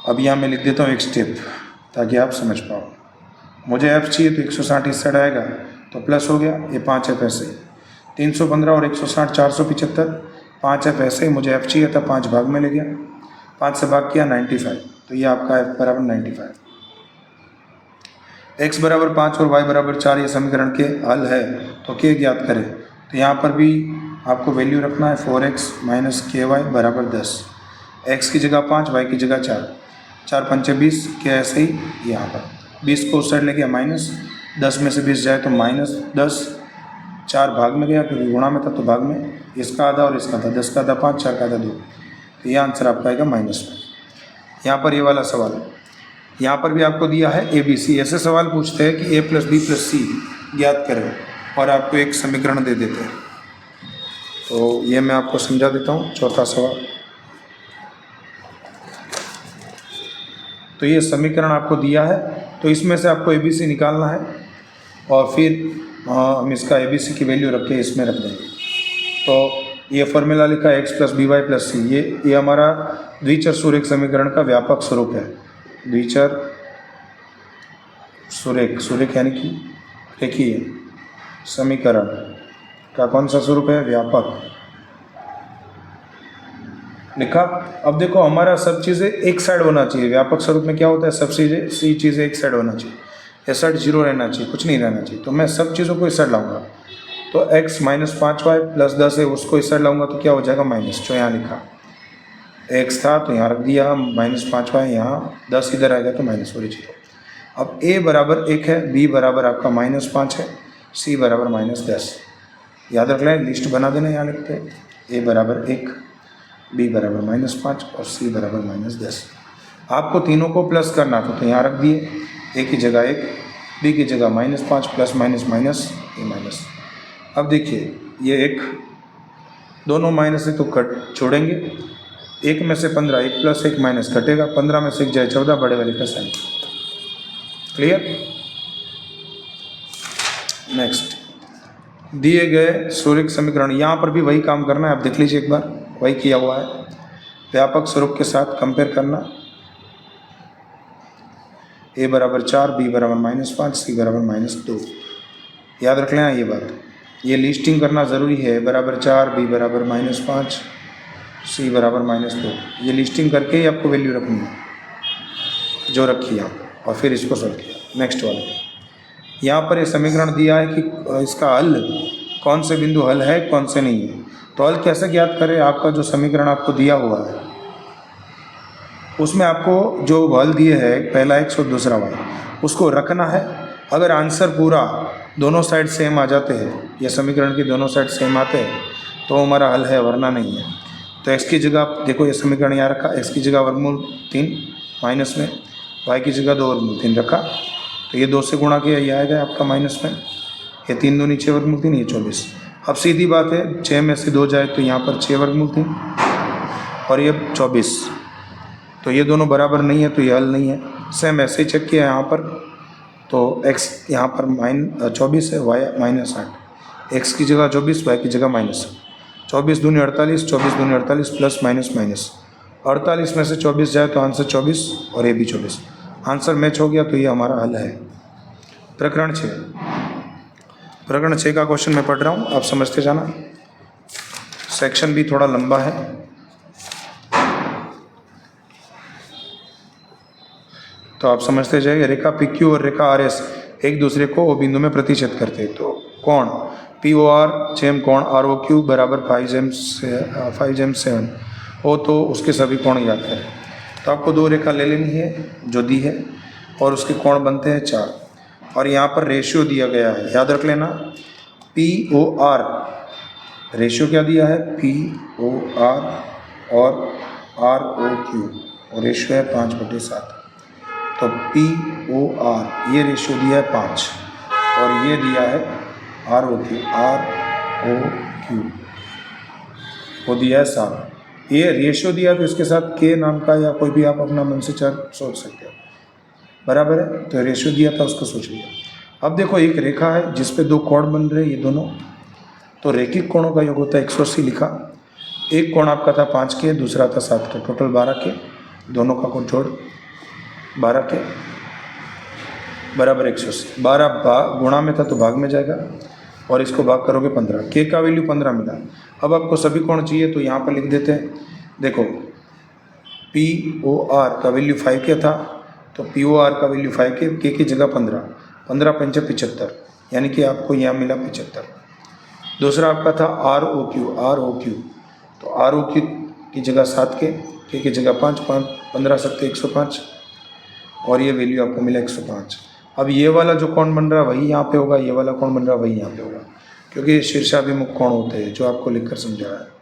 अब यहाँ मैं लिख देता हूँ एक स्टेप ताकि आप समझ पाओ। मुझे F चाहिए तो 160 इस साइड आएगा तो प्लस हो गया, ये 5 F ऐसे 315 और 160 475, 5 F ऐसे मुझे F चाहिए था, 5 भाग में ले गया, 5 से भाग किया 95। तो ये आपका F बराबर 95। x बराबर 5 और y बराबर 4 ये समीकरण के हल है। तो k ज्ञात करें, तो यहाँ पर भी आपको वैल्यू रखना है 4x - ky बराबर 10। x की जगह 5, y की जगह 4, 4 × 5 = 20, k ऐसे ही यहाँ पर 20 को उस साइड ले गया माइनस, 10 में से 20 जाए तो -10, 4 भाग में गया क्योंकि गुणा में था तो भाग में, इसका आधा और इसका आधा, 10 का आधा 5, 4 का आधा 2। तो ये आंसर आपका आएगा -1। यहाँ पर ये वाला सवाल, यहाँ पर भी आपको दिया है ABC। ऐसे सवाल पूछते हैं कि A + B + C ज्ञात करें और आपको एक समीकरण दे देते हैं। तो ये मैं आपको समझा देता हूँ। चौथा सवाल, तो ये समीकरण आपको दिया है, तो इसमें से आपको ABC निकालना है और फिर हम इसका ABC की वैल्यू रख के इसमें रख देंगे। तो ये फॉर्मूला लिखा है x + by + c। ये हमारा द्विचर सुरेख समीकरण का व्यापक स्वरूप है। द्विचर सुरेख, सुरेख यानी कि रेखीय समीकरण का कौन सा स्वरूप है? व्यापक लिखा। अब देखो हमारा सब चीज़ें एक साइड होना चाहिए। व्यापक स्वरूप में क्या होता है? सब चीज़ें एक साइड होना चाहिए, ये साइड 0 रहना चाहिए, कुछ नहीं रहना चाहिए। तो मैं सब चीज़ों को इस साइड लाऊंगा, तो x - 5y + 10 है, उसको इस साइड लाऊंगा तो क्या हो जाएगा माइनस। जो यहाँ लिखा x था तो यहाँ रख दिया -5y, यहाँ 10 इधर आएगा तो माइनस हो रही। अब a बराबर 1 है, b बराबर आपका -5 है, c बराबर -10। याद रख लें, लिस्ट बना देना। यहाँ लिखते हैं a बराबर 1, b बराबर -5 और c बराबर -10। आपको तीनों को प्लस करना था तो यहाँ रख दिए, a की जगह 1, b की जगह -5, प्लस माइनस माइनस ये माइनस। अब देखिए ये एक, दोनों माइनस है तो कट छोड़ेंगे, 1 में से 15, 1 + 1 माइनस कटेगा, 15 में से 1 जाए 14, बड़े वाले का साइन। क्लियर? नेक्स्ट, दिए गए सुरेख समीकरण, यहाँ पर भी वही काम करना है। आप देख लीजिए एक बार, वही किया हुआ है। व्यापक स्वरूप के साथ कंपेयर करना। a बराबर 4, b बराबर -5, c बराबर -2। याद रख लेना ये बात, ये लिस्टिंग करना ज़रूरी है। a बराबर 4, b बराबर -5, c बराबर -2। ये लिस्टिंग करके ही आपको वैल्यू रखनी है जो रखी है, और फिर इसको सॉल्व किया। नेक्स्ट वाला, यहाँ पर ये समीकरण दिया है कि इसका हल, कौन से बिंदु हल है, कौन से नहीं है। तो हल कैसे ज्ञात करें? आपका जो समीकरण आपको दिया हुआ है उसमें आपको जो हल दिए है, पहला x और दूसरा y, उसको रखना है। अगर आंसर पूरा दोनों साइड सेम आ जाते हैं, ये समीकरण के दोनों साइड सेम आते हैं तो हमारा हल है, वरना नहीं है। तो x की जगह देखो, ये समीकरण यहाँ रखा, x की जगह √3 माइनस में, y की जगह 2√3 रखा, तो ये 2 से गुणा किया, ये आएगा आपका माइनस में, ये 3 दूनी 6 √3, ये 24। अब सीधी बात है, 6 में से 2 जाए तो यहाँ पर 6 √3 और ये 24, तो ये दोनों बराबर नहीं है तो ये हल नहीं है। सेम ऐसे ही चेक किया यहाँ पर, तो x यहाँ पर -24 है, y -8, x की जगह 24, y की जगह -24 दूनी 48, 24 दूनी 48 प्लस माइनस माइनस 48 में से 24 जाए तो आंसर 24 और ये भी 24, आंसर मैच हो गया। तो ये हमारा हल है। प्रकरण 6 का क्वेश्चन मैं पढ़ रहा हूँ, आप समझते जाना। सेक्शन भी थोड़ा लंबा है। तो आप समझते जाइए। रेखा PQ और रेखा RS एक दूसरे को O बिंदु में प्रतिच्छेद करते हैं। तो कोण POR जेम कोण ROQ बराबर 5/7 हो तो उसके सभी कोण ज्ञात करें। तो आपको दो रेखा ले लेनी है जो दी है और उसके कोण बनते हैं 4, और यहाँ पर रेशियो दिया गया है, याद रख लेना। POR रेशियो क्या दिया है, POR और ROQ, और रेशियो है 5/7। तो POR ये रेशियो दिया है 5 और ये दिया है ROQ वो दिया है 7। ये रेशियो दिया तो इसके साथ K नाम का या कोई भी आप अपना मन से चर सोच सकते हो, बराबर है। तो रेशियो दिया था उसको सोच लिया। अब देखो एक रेखा है जिस पे दो कोण बन रहे हैं, ये दोनों, तो रेखिक कोणों का योग होता है 180 लिखा। एक कोण आपका था 5 के, दूसरा था 7 के, टोटल 12 के, दोनों का कोण जोड़ 12 के बराबर 180। 12 गुणा में था तो भाग में जाएगा और इसको भाग करोगे 15। के का वैल्यू 15 मिला। अब आपको सभी कोण चाहिए तो यहाँ पर लिख देते हैं। देखो POR का वैल्यू 5 के था तो POR का वैल्यू 5 के की जगह 15, 15 पंचे 75, यानी कि आपको यहाँ मिला 75। दूसरा आपका था ROQ, तो ROQ की जगह 7 के की जगह 5, 15 सकते 105, और ये वैल्यू आपको मिला 105। अब ये वाला जो कोण बन रहा है वही यहाँ पे होगा, ये वाला कोण बन रहा है वही यहाँ पे होगा, क्योंकि ये शीर्षाभिमुख कोण होते हैं जो आपको लिखकर समझाया है।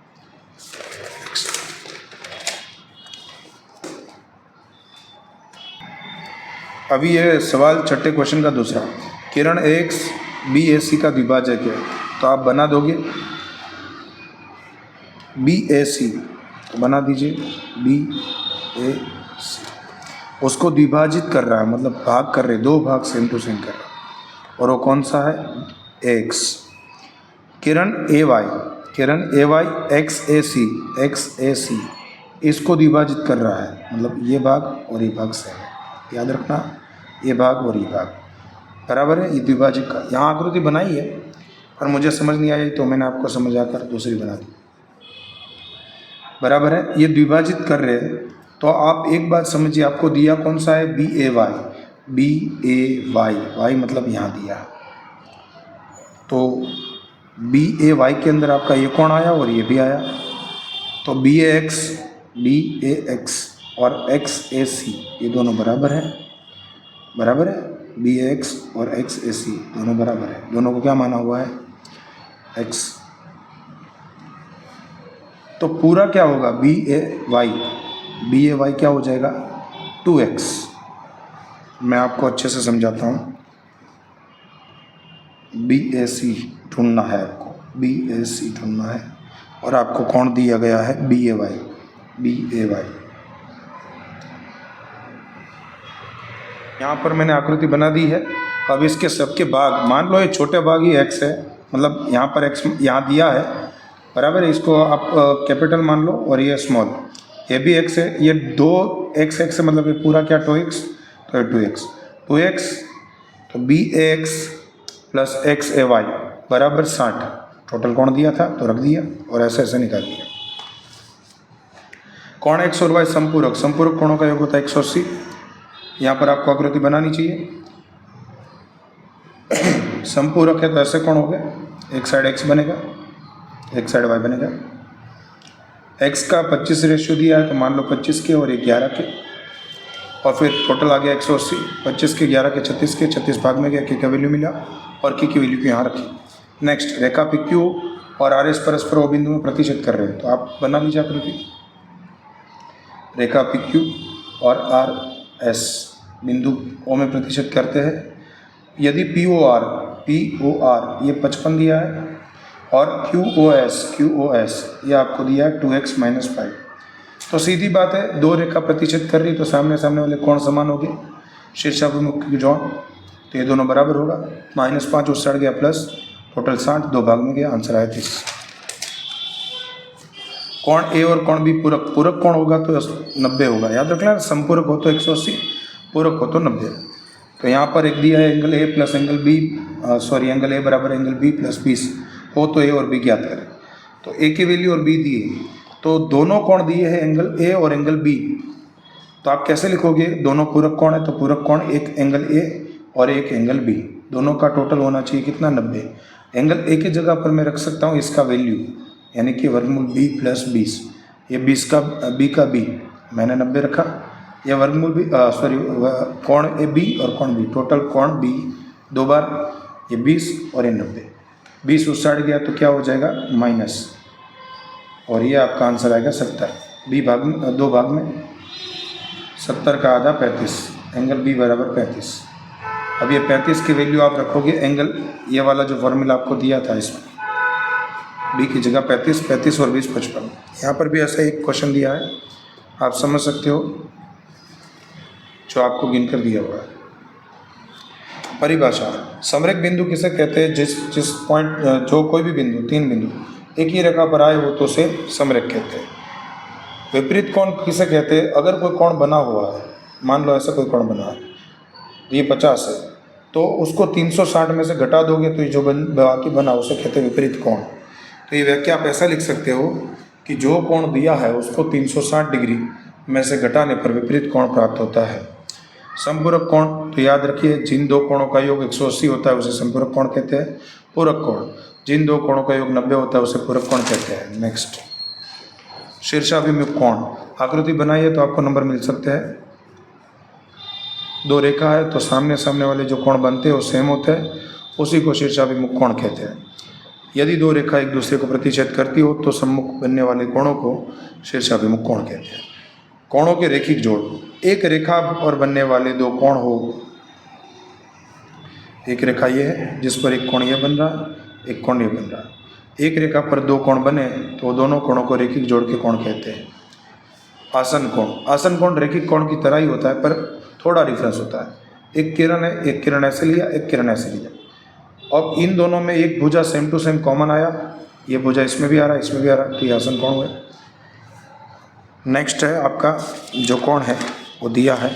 अभी ये सवाल छठे क्वेश्चन का दूसरा, किरण X BAC का द्विभाजक है, तो आप बना दोगे BAC, तो बना दीजिए BAC। उसको द्विभाजित कर रहा है, मतलब भाग कर रहे, दो भाग सेम टू सेम कर रहा है, और वो कौन सा है, X। किरण AY XAC इसको द्विभाजित कर रहा है, मतलब ये भाग और ये भाग सेम है, याद रखना, ये भाग और ये भाग बराबर है। ये द्विभाजक का यहाँ आकृति बनाई है पर मुझे समझ नहीं आई तो मैंने आपको समझाकर दूसरी बना दी, बराबर है। ये द्विभाजित कर रहे हैं, तो आप एक बात समझिए, आपको दिया कौन सा है, BAY, वाई मतलब यहाँ दिया, तो BAY के अंदर आपका ये कोण आया और ये भी आया, तो BAX और XAC ये दोनों बराबर है, BAX और XAC दोनों बराबर है। दोनों को क्या माना हुआ है, X। तो पूरा क्या होगा, BAY क्या हो जाएगा, 2X। मैं आपको अच्छे से समझाता हूँ। BAC ढूंढना है आपको, BAC ढूंढना है, और आपको कोण दिया गया है BAY। यहाँ पर मैंने आकृति बना दी है। अब इसके सबके भाग, मान लो ये छोटे भाग ही X है, मतलब यहाँ पर X यहाँ दिया है, बराबर है। इसको आप कैपिटल मान लो और ये स्मॉल, ये भी X है, ये दो X है, मतलब ये पूरा क्या 2X, तो ये 2X, तो BAX प्लस XAY बराबर 60। टोटल कोण दिया था तो रख दिया और ऐसे ऐसे निकाल दिया। कोण X और Y संपूरक कोणों का योग होता है 180। यहाँ पर आपको आकृति बनानी चाहिए। संपूरक है तो ऐसे कोण हो गए, एक साइड X बनेगा, एक साइड Y बनेगा। X का 25 रेशियो दिया है तो मान लो 25 के और 11 के, और फिर टोटल आ गया 180। 25 के 11 के 36 के, 36 भाग में गया, का वैल्यू मिला और की वैल्यू को यहाँ रखी। नेक्स्ट, रेखा PQ और RS परस्पर O बिंदु में प्रतिच्छेद कर रहे हैं, तो आप बना लीजिए आकृति। रेखा PQ और RS बिंदु O में प्रतिच्छेद करते हैं। यदि POR ये 55 दिया है और QOS ये आपको दिया है 2X - 5, तो सीधी बात है, दो रेखा प्रतिच्छेद कर रही तो सामने सामने वाले कोण समान हो गए, शीर्षाभिमुख की जोड़। तो ये दोनों बराबर होगा। -5 उस साइड गया प्लस, टोटल 60, 2 भाग में गया, आंसर आया 30। कोण ए और कोण बी पूरक, पूरक कोण होगा तो 90 होगा, याद रखना। समपूरक हो तो 180, पूरक हो तो 90। तो यहाँ पर एक दिया है angle A plus angle B, angle A बराबर एंगल बी प्लस 20 हो तो ए और बी ज्ञात करें। तो ए की वैल्यू और बी दिए, तो दोनों कोण दिए हैं एंगल ए और एंगल बी। तो आप कैसे लिखोगे, दोनों पूरक कोण है तो पूरक कोण एक एंगल ए और एक एंगल बी, दोनों का टोटल होना चाहिए कितना, 90। एंगल ए की जगह पर मैं रख सकता हूँ इसका वैल्यू, यानी कि वर्गमूल बी प्लस 20। ये 20 का बी का बी मैंने 90 रखा, यह वर्गमूल बी कोण ए बी और कोण बी, टोटल कोण बी 2 बार, ये 20 और ये 90। 20 उस साइड गया तो क्या हो जाएगा माइनस, और ये आपका आंसर आएगा 70। बी भाग में 2 भाग में 70 का आधा 35, एंगल बी बराबर 35। अब ये 35 की वैल्यू आप रखोगे एंगल, ये वाला जो फॉर्मूला आपको दिया था इसमें बी की जगह 35, 35 और 20 55। यहाँ पर भी ऐसा एक क्वेश्चन दिया है, आप समझ सकते हो, जो आपको गिनकर दिया हुआ है। परिभाषा, समरेख बिंदु किसे कहते हैं, जिस पॉइंट, जो कोई भी बिंदु, 3 बिंदु एक ही रेखा पर आए हो तो उसे समरेख कहते हैं। विपरीत कोण किसे कहते हैं, अगर कोई कोण बना हुआ है, मान लो ऐसा कोई कोण बना है, ये 50 है, तो उसको 360 में से घटा दोगे तो ये जो बाकी बना उसे कहते हैं विपरीत कोण। तो ये व्याख्या आप ऐसा लिख सकते हो कि जो कोण दिया है उसको 360 डिग्री में से घटाने पर विपरीत कोण प्राप्त होता है। संपूरक कोण, तो याद रखिए जिन दो कोणों का योग 180 होता है उसे संपूरक कोण कहते हैं। पूरक कोण, जिन दो कोणों का योग 90 होता है उसे पूरक कोण कहते हैं। नेक्स्ट, शीर्षाभिमुख कोण, आकृति बनाइए तो आपको नंबर मिल सकते हैं। 2 रेखा है तो सामने सामने वाले जो कोण बनते हैं वो सेम होते हैं, उसी को शीर्षाभिमुख कोण कहते हैं। यदि 2 रेखा एक दूसरे को प्रतिच्छेद करती हो तो सम्मुख बनने वाले कोणों को शीर्षाभिमुख कोण कहते हैं। कोणों के रैखिक जोड़, एक रेखा पर बनने वाले 2 कोण हो, एक रेखा ये है जिस पर एक कोण ये बन रहा है, एक कोण ये बन रहा है। एक रेखा पर 2 कोण बने तो दोनों कोणों को रैखिक जोड़ के कोण कहते हैं। आसन कोण, आसन कोण रैखिक कोण की तरह ही होता है पर थोड़ा डिफरेंस होता है। एक किरण है, एक किरण ऐसे लिया, एक किरण ऐसे लिया। अब इन दोनों में एक भुजा सेम टू सेम कॉमन आया, ये भुजा इसमें भी आ रहा है, इसमें भी आ रहा है, तो ये आसन कोण हुआ। नेक्स्ट है आपका जो कोण है वो दिया है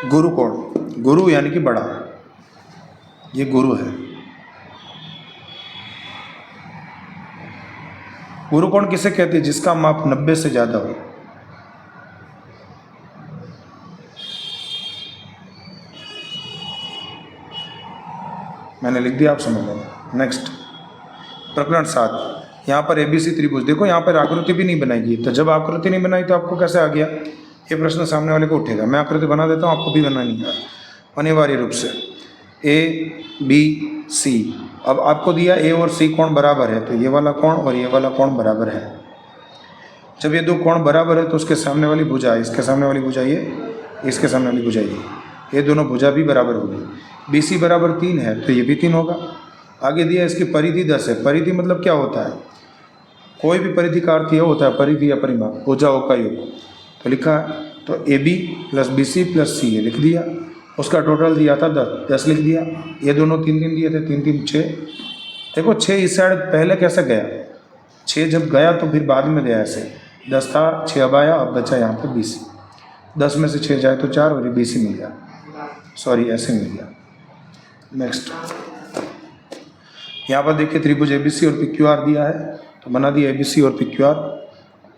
गुरु कोण, गुरु यानी कि बड़ा, ये गुरु है। गुरु कोण किसे कहते हैं, जिसका माप 90 से ज़्यादा हो। मैंने लिख दिया, आप समझ लेना। नेक्स्ट, प्रकरण 7, यहाँ पर ABC त्रिभुज, देखो यहाँ पर आकृति भी नहीं बनाई, तो जब आकृति नहीं बनाई तो आपको कैसे आ गया, ये प्रश्न सामने वाले को उठेगा। मैं आकृति बना देता हूँ, आपको भी बनानी है अनिवार्य रूप से। ABC, अब आपको दिया A और C कोण बराबर है, तो ये वाला कोण और ये वाला कोण बराबर है। जब ये 2 कोण बराबर है तो उसके सामने वाली भुजा, इसके सामने वाली भुजा ये, इसके सामने वाली भुजा ये दोनों भुजा भी बराबर होगी। BC बराबर 3 है तो ये भी 3 होगा। आगे दिया इसकी परिधि 10 है। परिधि मतलब क्या होता है, कोई भी परिधि का अर्थ यह होता है परिधि या परिमाप, भुजाओं का योग। तो लिखा है, तो AB plus BC plus C ये लिख दिया, उसका टोटल दिया था 10 लिख दिया। ये दोनों 3 दिए थे, 3 3 6। देखो 6 इस साइड पहले कैसे गया, 6 जब गया तो फिर बाद में गया ऐसे, 10 था 6 अब आया, अब बचा यहाँ पे BC। 10 में से 6 जाए तो 4 और ये BC मिल गया, सॉरी ऐसे मिल गया। नेक्स्ट, यहाँ पर देखिए त्रिभुज ABC और PQR दिया है, तो बना दिया ABC और PQR।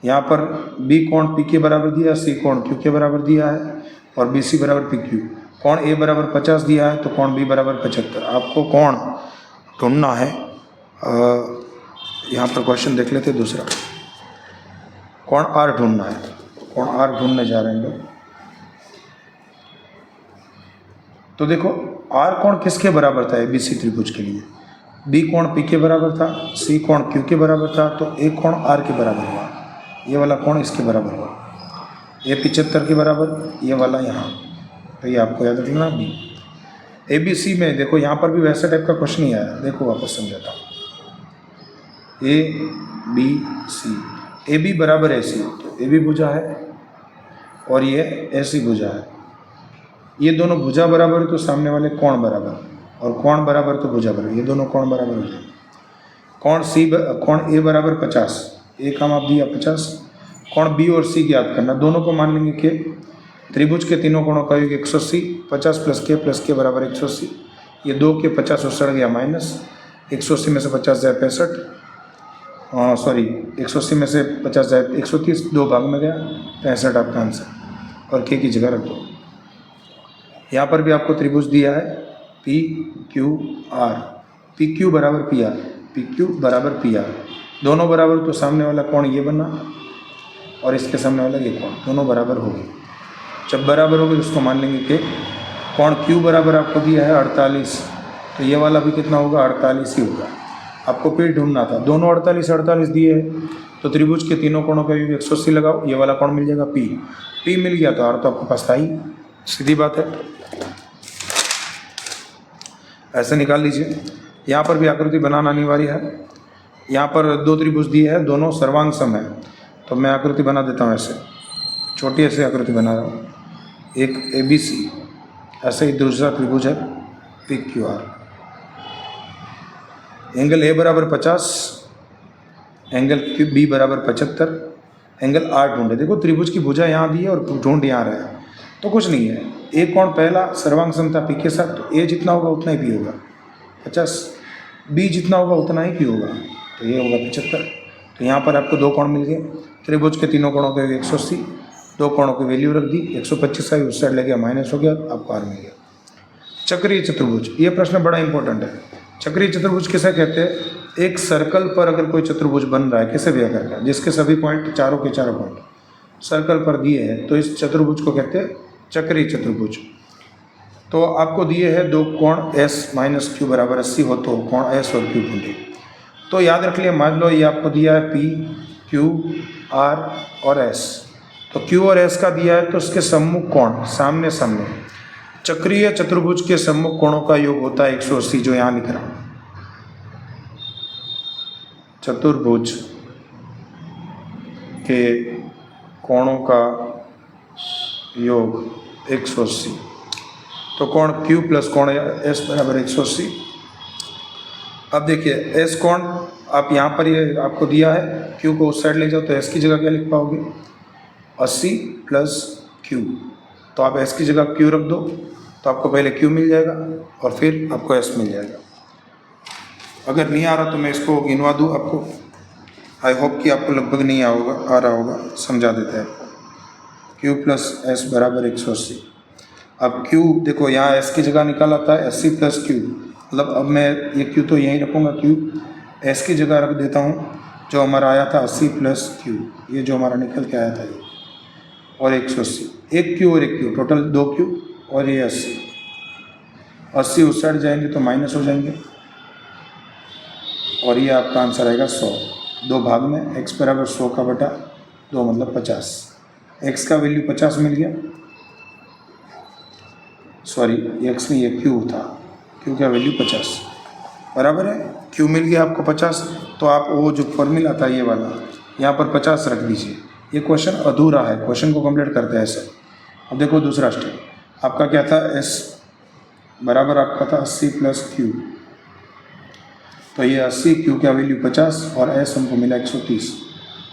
यहाँ पर B कोण P के बराबर दिया, C कोण Q के बराबर दिया है और BC बराबर PQ। कोण A बराबर 50 दिया है तो कोण B बराबर 75। आपको कोण ढूंढना है। यहाँ पर क्वेश्चन देख लेते दूसरा, कोण R ढूंढना है, कोण R ढूंढने जा रहे हैं लोग। तो देखो R कोण किसके बराबर था ABC त्रिभुज के लिए, B कोण P के बराबर था, C कोण Q के बराबर था, तो A कोण R के बराबर हुआ, ये वाला कोण इसके बराबर हुआ, ये 75 के बराबर, ये वाला यहाँ, तो ये आपको याद रखना। B ABC में देखो यहाँ पर भी वैसे टाइप का क्वेश्चन नहीं आया, देखो वापस समझाता हूँ। AB बराबर AC, तो AB भुजा है, और ये ऐसी भुजा है। ये दोनों भुजा बराबर है तो सामने वाले कोण बराबर, और कोण बराबर तो भुजा बराबर, ये दोनों कोण बराबर हो जाएंगे। कोण ए बराबर 50, ए का माप दिया 50। कोण बी और सी ज्ञात करना, दोनों को मान लेंगे के। त्रिभुज के तीनों कोणों का योग 180, 50 प्लस के बराबर 180। ये 2 के 50 उसड़ गया माइनस, 180 में से 50 जाए 65, सॉरी 180 में से 50 जाए 130, 2 भाग में गया 65 आपका आंसर, और के की जगह रख दो। यहाँ पर भी आपको त्रिभुज दिया है P Q R, P Q बराबर पी आर, पी क्यू बराबर पी आर, दोनों बराबर तो सामने वाला कोण ये बना और इसके सामने वाला ये कोण, दोनों बराबर हो गए। जब बराबर हो गए उसको मान लेंगे कि कोण क्यू बराबर आपको दिया है 48, तो ये वाला भी कितना होगा 48 ही होगा। आपको पी ढूंढना था, दोनों 48 दिए हैं तो त्रिभुज के तीनों कोणों का योग 180 लगाओ, ये वाला कोण मिल जाएगा पी, पी मिल गया तो आर तो आपके पास था ही, सीधी बात है। ऐसे निकाल लीजिए। यहाँ पर भी आकृति बनाना अनिवार्य है। यहाँ पर 2 त्रिभुज दिए हैं, दोनों सर्वांग सम है, तो मैं आकृति बना देता हूँ। ऐसे छोटी ऐसे आकृति बना रहा हूँ, एक ABC, ऐसे ही दूसरा त्रिभुज है PQR। एंगल A बराबर 50, एंगल B बराबर 75, एंगल R ढूंढे। देखो त्रिभुज की भुजा यहाँ दी है और ढूंढ यहाँ रहा है, तो कुछ नहीं है। A कोण पहला सर्वांग समता P के साथ, तो A जितना होगा उतना ही P होगा 50, B जितना होगा उतना ही P होगा, तो ये होगा 75। तो यहाँ पर आपको 2 कोण मिल गए। त्रिभुज के तीनों कोणों के 180, 2 कोणों की वैल्यू रख दी, 125 आई उस साइड ले गया माइनस हो गया, आपको आर मिल गया। चक्रीय चतुर्भुज, ये प्रश्न बड़ा इंपॉर्टेंट है। चक्रीय चतुर्भुज किसे कहते हैं? एक सर्कल पर अगर कोई चतुर्भुज बन रहा है किसी भी आकार का, जिसके सभी पॉइंट चारों के चारों पॉइंट सर्कल पर दिए हैं, तो इस चतुर्भुज को कहते हैं चक्रीय चतुर्भुज। तो आपको दिए हैं 2 कोण S माइनस क्यू बराबर 80 हो, तो कोण S और Q ढूंढे। तो याद रख लिया, मान लो ये आपको दिया है P, Q, R और S, तो Q और S का दिया है, तो उसके सम्मुख कोण सामने सामने, चक्रीय चतुर्भुज के सम्मुख कोणों का योग होता है 180, जो यहाँ लिख रहा हूँ। चतुर्भुज के कोणों का योग 180, तो कोण Q प्लस कोण S बराबर 180। अब देखिए S कोण आप यहाँ पर ये आपको दिया है, Q को उस साइड ले जाओ तो S की जगह क्या लिख पाओगे? 80 प्लस Q, तो आप S की जगह Q रख दो, तो आपको पहले Q मिल जाएगा और फिर आपको S मिल जाएगा। अगर नहीं आ रहा तो मैं इसको गिनवा दूँ आपको, आई होप कि आपको लगभग नहीं आ रहा होगा, समझा देते हैं। Q प्लस S बराबर 180। अब Q देखो यहाँ S की जगह निकाला था 80 प्लस Q, मतलब अब मैं ये Q तो यहीं रखूँगा, Q S की जगह रख देता हूँ, जो हमारा आया था 80 प्लस Q, ये जो हमारा निकल के आया था ये, और 180, एक Q और एक Q, टोटल 2 Q और ये 80 उस साइड जाएंगे तो माइनस हो जाएंगे, और ये आपका आंसर आएगा 100। 2 भाग में x बराबर 100 का बटा 2 मतलब 50, x का वैल्यू 50 मिल गया, सॉरी x नहीं ये Q था, Q का वैल्यू 50 बराबर है, Q मिल गया आपको 50। तो आप वो जो फॉर्मूला था ये वाला यहाँ पर 50 रख दीजिए। ये क्वेश्चन अधूरा है, क्वेश्चन को कंप्लीट करते हैं ऐसे। अब देखो दूसरा स्टेप आपका क्या था, S बराबर आपका था 80 प्लस Q, तो ये 80 Q का वैल्यू 50 और S हमको मिला 130।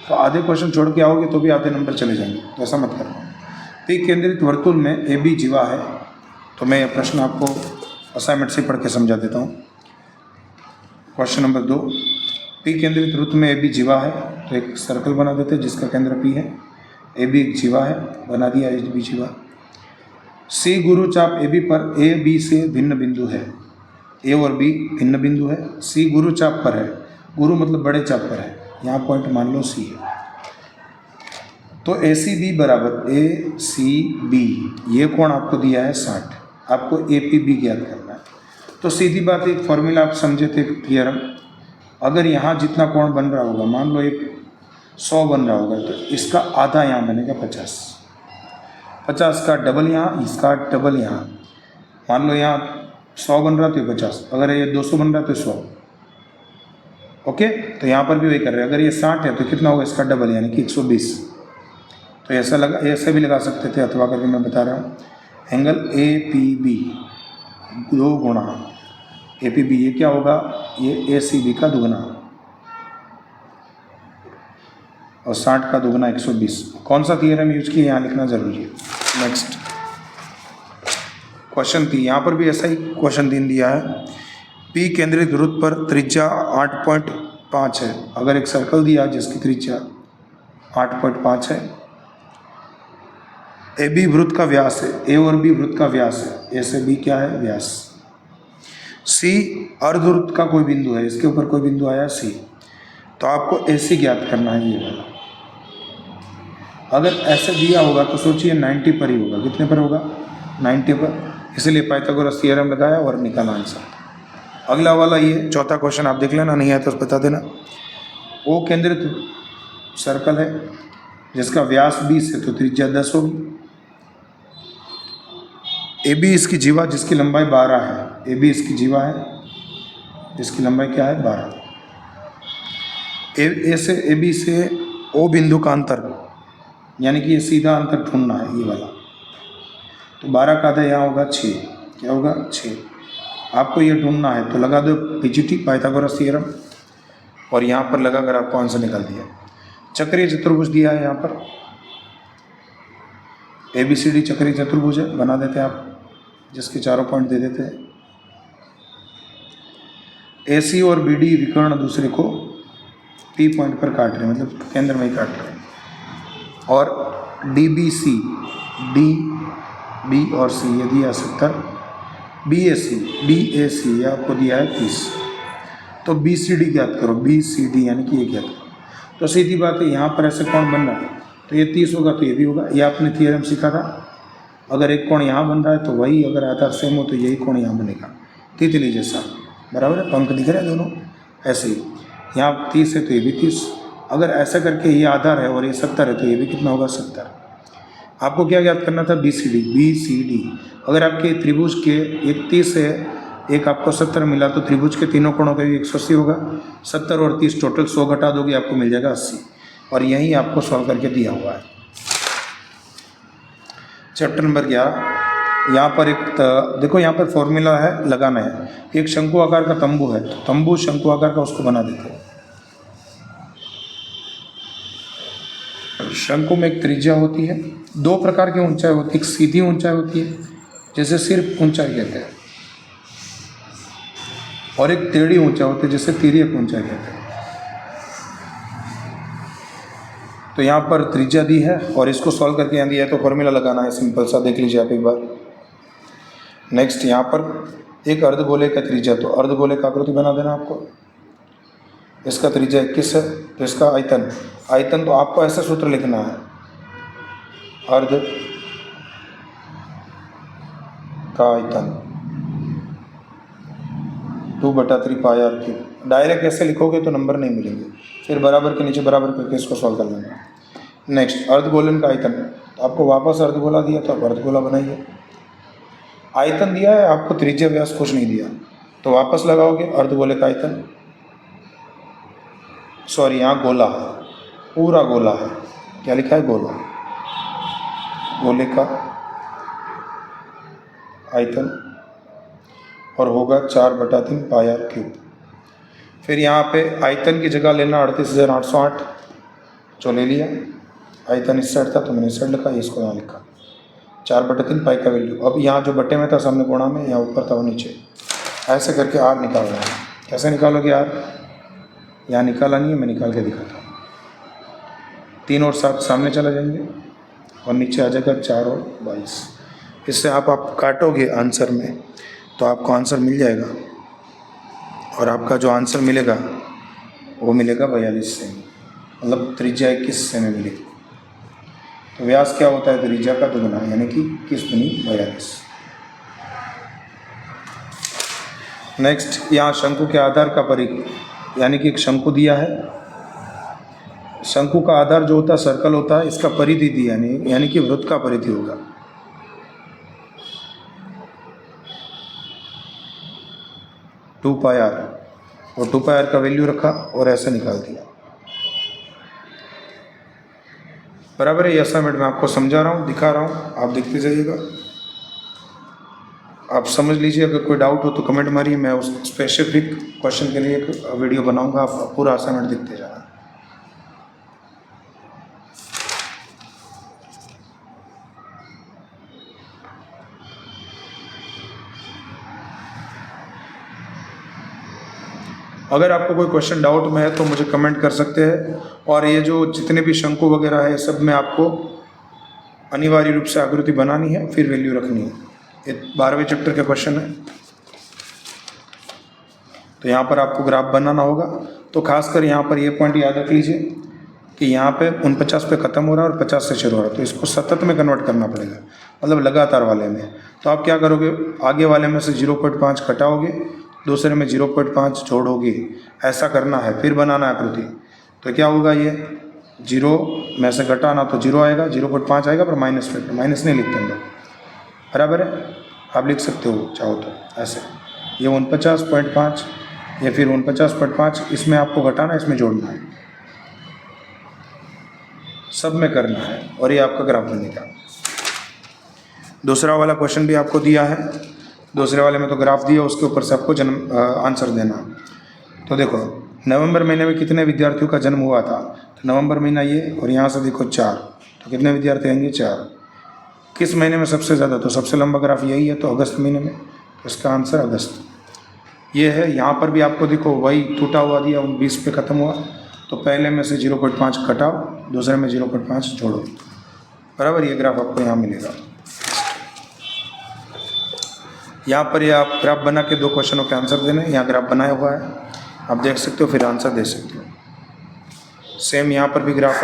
तो आधे क्वेश्चन छोड़ के आओगे तो भी आधे नंबर चले जाएंगे, तो ऐसा मत करना। पी केंद्रित वर्तुल में AB जीवा है, तो मैं ये प्रश्न आपको असाइनमेंट से पढ़ के समझा देता हूँ। क्वेश्चन नंबर 2, पी केंद्रित वृत्त में AB जीवा है, तो एक सर्कल बना देते हैं जिसका केंद्र P है, AB एक जीवा है, बना दिया AB जीवा। C गुरु चाप AB पर AB से भिन्न बिंदु है, A और B भिन्न बिंदु है, C गुरु चाप पर है, गुरु मतलब बड़े चाप पर है, यहाँ पॉइंट मान लो C है। तो ACB बराबर ACB, ये कोण आपको दिया है 60, आपको APB ज्ञात करना है। तो सीधी बात, एक फॉर्मूला आप समझे थे थियरम, अगर यहाँ जितना कोण बन रहा होगा, मान लो एक 100 बन रहा होगा, तो इसका आधा यहाँ बनेगा 50, 50 का डबल यहाँ, इसका डबल यहाँ। मान लो यहाँ 100 बन रहा तो 50, अगर ये 200 बन रहा तो 100, ओके। तो यहाँ पर भी वही कर रहे हैं, अगर ये 60 है तो कितना होगा इसका डबल यानी कि 120। तो ऐसा लगा, ऐसे भी लगा सकते थे, अथवा करके मैं बता रहा हूँ। एंगल ए पी बी 2 गुणा ए पी बी, ये क्या होगा, ये ए सी बी का दुगना, और 60 का दुगना 120। कौन सा थियरम यूज किया यहाँ लिखना जरूरी है। नेक्स्ट क्वेश्चन 3, यहाँ पर भी ऐसा ही क्वेश्चन 3 दिया है। पी केंद्रित वृत्त पर त्रिज्या 8.5 है। अगर एक सर्कल दिया जिसकी त्रिज्या 8.5 है, ए बी वृत्त का व्यास है, ए और बी वृत्त का व्यास है, ए से बी क्या है, व्यास। सी अर्धवृत्त का कोई बिंदु है, इसके ऊपर कोई बिंदु आया सी, तो आपको ए सी ज्ञात करना है ये वाला। अगर ऐसे दिया होगा तो सोचिए 90 पर ही होगा। कितने पर होगा, 90 पर, इसलिए पाइथागोरस थ्योरम लगाया और निकाला आंसर। अगला वाला ये चौथा क्वेश्चन आप देख लेना, नहीं है तो बता देना। ओ केंद्रित सर्कल है जिसका व्यास 20 है, तो त्रिज्या 10 होगी। ए बी इसकी जीवा जिसकी लंबाई 12 है, ए बी इसकी जीवा है जिसकी लंबाई क्या है, 12। ए से ए बी से ओ बिंदु का अंतर, यानी कि ये सीधा अंतर ढूंढना है ये वाला, तो 12 का आधा यहाँ होगा 6, क्या होगा 6। आपको ये ढूंढना है तो लगा दो पीजीटी पाइथागोरस थ्योरम, और यहाँ पर लगा कर आपको आंसर निकाल दिया। चक्रीय चतुर्भुज दिया है यहाँ पर, ए बी सी डी चक्रीय चतुर्भुज है, बना देते हैं आप, जिसके चारों पॉइंट दे देते हैं। ए सी और बी डी विकर्ण दूसरे को पी पॉइंट पर काट रहे हैं, मतलब केंद्र में ही काट रहे हैं। और D B C, D B और सी ये दिया 70, बी ए सी ये आपको दिया है 30। तो बी सी डी ज्ञात करो, बी सी डी यानी कि ये ज्ञात करो। तो सीधी बात है, यहाँ पर ऐसे कौन बन रहा है, तो ये 30 होगा तो ये भी होगा। ये आपने थियरम सीखा था, अगर एक कोण यहाँ बन रहा है तो वही, अगर आधार सेम हो तो यही कोण यहाँ बनेगा, तितली जैसा, बराबर है, पंख दिख रहे हैं दोनों। ऐसे ही यहाँ 30 है तो ये भी 30, अगर ऐसा करके ये आधार है और ये 70 है तो ये भी कितना होगा, 70। आपको क्या ज्ञात करना था, बी सी डी। अगर आपके त्रिभुज के एक 30 है, एक आपको 70 मिला, तो त्रिभुज के तीनों कोणों का भी 180 होगा। 70 और 30 टोटल 100 घटा दोगे आपको मिल जाएगा 80, और यही आपको सॉल्व करके दिया हुआ है। चैप्टर नंबर 11, यहाँ पर एक देखो, यहाँ पर फॉर्मूला है, लगाना है। एक शंकु आकार का तंबू है, तो तंबू शंकु आकार का उसको बना देते हैं। शंकु में एक त्रिज्या होती है, 2 प्रकार की ऊंचाई होती है। एक सीधी ऊंचाई होती है जैसे सिर्फ ऊंचाई कहते हैं, और एक टेढ़ी ऊंचाई होती है जिसे तिर्यक ऊंचाई कहते हैं। तो यहाँ पर त्रिज्या दी है और इसको सॉल्व करके यहाँ दिया है, तो फॉर्मूला लगाना है, सिंपल सा, देख लीजिए आप एक बार। नेक्स्ट यहाँ पर एक अर्धगोले का त्रिज्या, तो अर्धगोले का आकृति बना देना आपको। इसका त्रिज्या 21 है, तो इसका आयतन तो आपको ऐसा सूत्र लिखना है, अर्ध का आयतन 2/3 पाई आर क्यूब। डायरेक्ट ऐसे लिखोगे तो नंबर नहीं मिलेंगे, फिर बराबर के नीचे बराबर करके इसको सॉल्व कर लेना। नेक्स्ट अर्धगोलन का आयतन, तो आपको वापस अर्धगोला दिया तो आप अर्धगोला बनाइए। आयतन दिया है आपको, त्रिज्या व्यास कुछ नहीं दिया, तो वापस लगाओगे अर्धगोले का आयतन, सॉरी यहाँ गोला है, पूरा गोला है, क्या लिखा है, गोला, गोले का आयतन, और होगा 4/3 पाई आर क्यूब। फिर यहाँ पे आयतन की जगह लेना 38,808, जो ले लिया। आयतन इस साइड था तो मैंने इस साइड लिखा, इसको यहाँ लिखा, 4/3 पाई का वैल्यू। अब यहाँ जो बटे में था सामने कोणा में, यहाँ ऊपर था वो नीचे, ऐसे करके आर निकाल रहे हैं। कैसे निकालोगे आर, यहाँ निकाला नहीं है, मैं निकाल के दिखाता हूँ। 3 और 7 सामने चला जाएंगे और नीचे आ जाएगा 4 और 22। इससे आप काटोगे आंसर में तो आपको आंसर मिल जाएगा, और आपका जो आंसर मिलेगा वो मिलेगा 42 सेमी, मतलब त्रिज्या 21 सेमी मिलेगी। तो व्यास क्या होता है, त्रिज्या का दुगुना, यानी कि 21 दूनी 42। नेक्स्ट यहाँ शंकु के आधार का परिघ, यानी कि एक शंकु दिया है, शंकु का आधार जो होता है सर्कल होता है, इसका परिधि दिया यानी कि वृत्त का परिधि होगा। टू पाई आर, और 2 पाई आर का वैल्यू रखा और ऐसे निकाल दिया। बराबर है। ये असाइनमेंट मैं आपको समझा रहा हूँ, दिखा रहा हूँ, आप देखते जाइएगा, आप समझ लीजिए। अगर कोई डाउट हो तो कमेंट मारिए, मैं उस स्पेसिफिक क्वेश्चन के लिए एक वीडियो बनाऊंगा, आप पूरा असाइनमेंट देखते जाना। अगर आपको कोई क्वेश्चन डाउट में है तो मुझे कमेंट कर सकते हैं। और ये जो जितने भी शंकु वगैरह है सब में आपको अनिवार्य रूप से आकृति बनानी है, फिर वैल्यू रखनी है। ये 12वें चैप्टर के क्वेश्चन है। तो यहाँ पर आपको ग्राफ बनाना होगा। तो खासकर यहाँ पर ये पॉइंट याद रख लीजिए कि यहाँ पे 49 पे ख़त्म हो रहा है और 50 से शुरू हो रहा है, तो इसको सतत में कन्वर्ट करना पड़ेगा, मतलब लगातार वाले में। तो आप क्या करोगे, आगे वाले में से 0.5 घटाओगे, दूसरे में 0.5 जोड़ोगे, ऐसा करना है, फिर बनाना है आकृति। तो क्या होगा, ये 0 में से घटाना तो 0 आएगा, 0.5 आएगा, पर माइनस पे, माइनस नहीं लिखते हम लोग, बराबर है। आप लिख सकते हो चाहो तो ऐसे, ये 49.5, या फिर 49.5, इसमें आपको घटाना, इसमें जोड़ना है, सब में करना है, और ये आपका ग्राफ बनेगा। दूसरा वाला क्वेश्चन भी आपको दिया है, दूसरे वाले में तो ग्राफ दिया, उसके ऊपर से आपको आंसर देना। तो देखो, नवंबर महीने में कितने विद्यार्थियों का जन्म हुआ था, तो नवंबर महीना ये, और यहाँ से देखो 4, तो कितने विद्यार्थी आएंगे, 4। किस महीने में सबसे ज़्यादा, तो सबसे लंबा ग्राफ यही है, तो अगस्त महीने में, तो इसका आंसर अगस्त ये है। यहाँ पर भी आपको देखो वही टूटा हुआ दिया, 20 पे ख़त्म हुआ, तो पहले में से 0.5 घटाओ, दूसरे में 0.5 जोड़ो, बराबर। ये ग्राफ आपको यहाँ मिलेगा। यहाँ पर ये आप ग्राफ बना के 2 क्वेश्चनों के आंसर देने, यहाँ ग्राफ बनाया हुआ है, आप देख सकते हो, फिर आंसर दे सकते हो। सेम यहाँ पर भी ग्राफ है।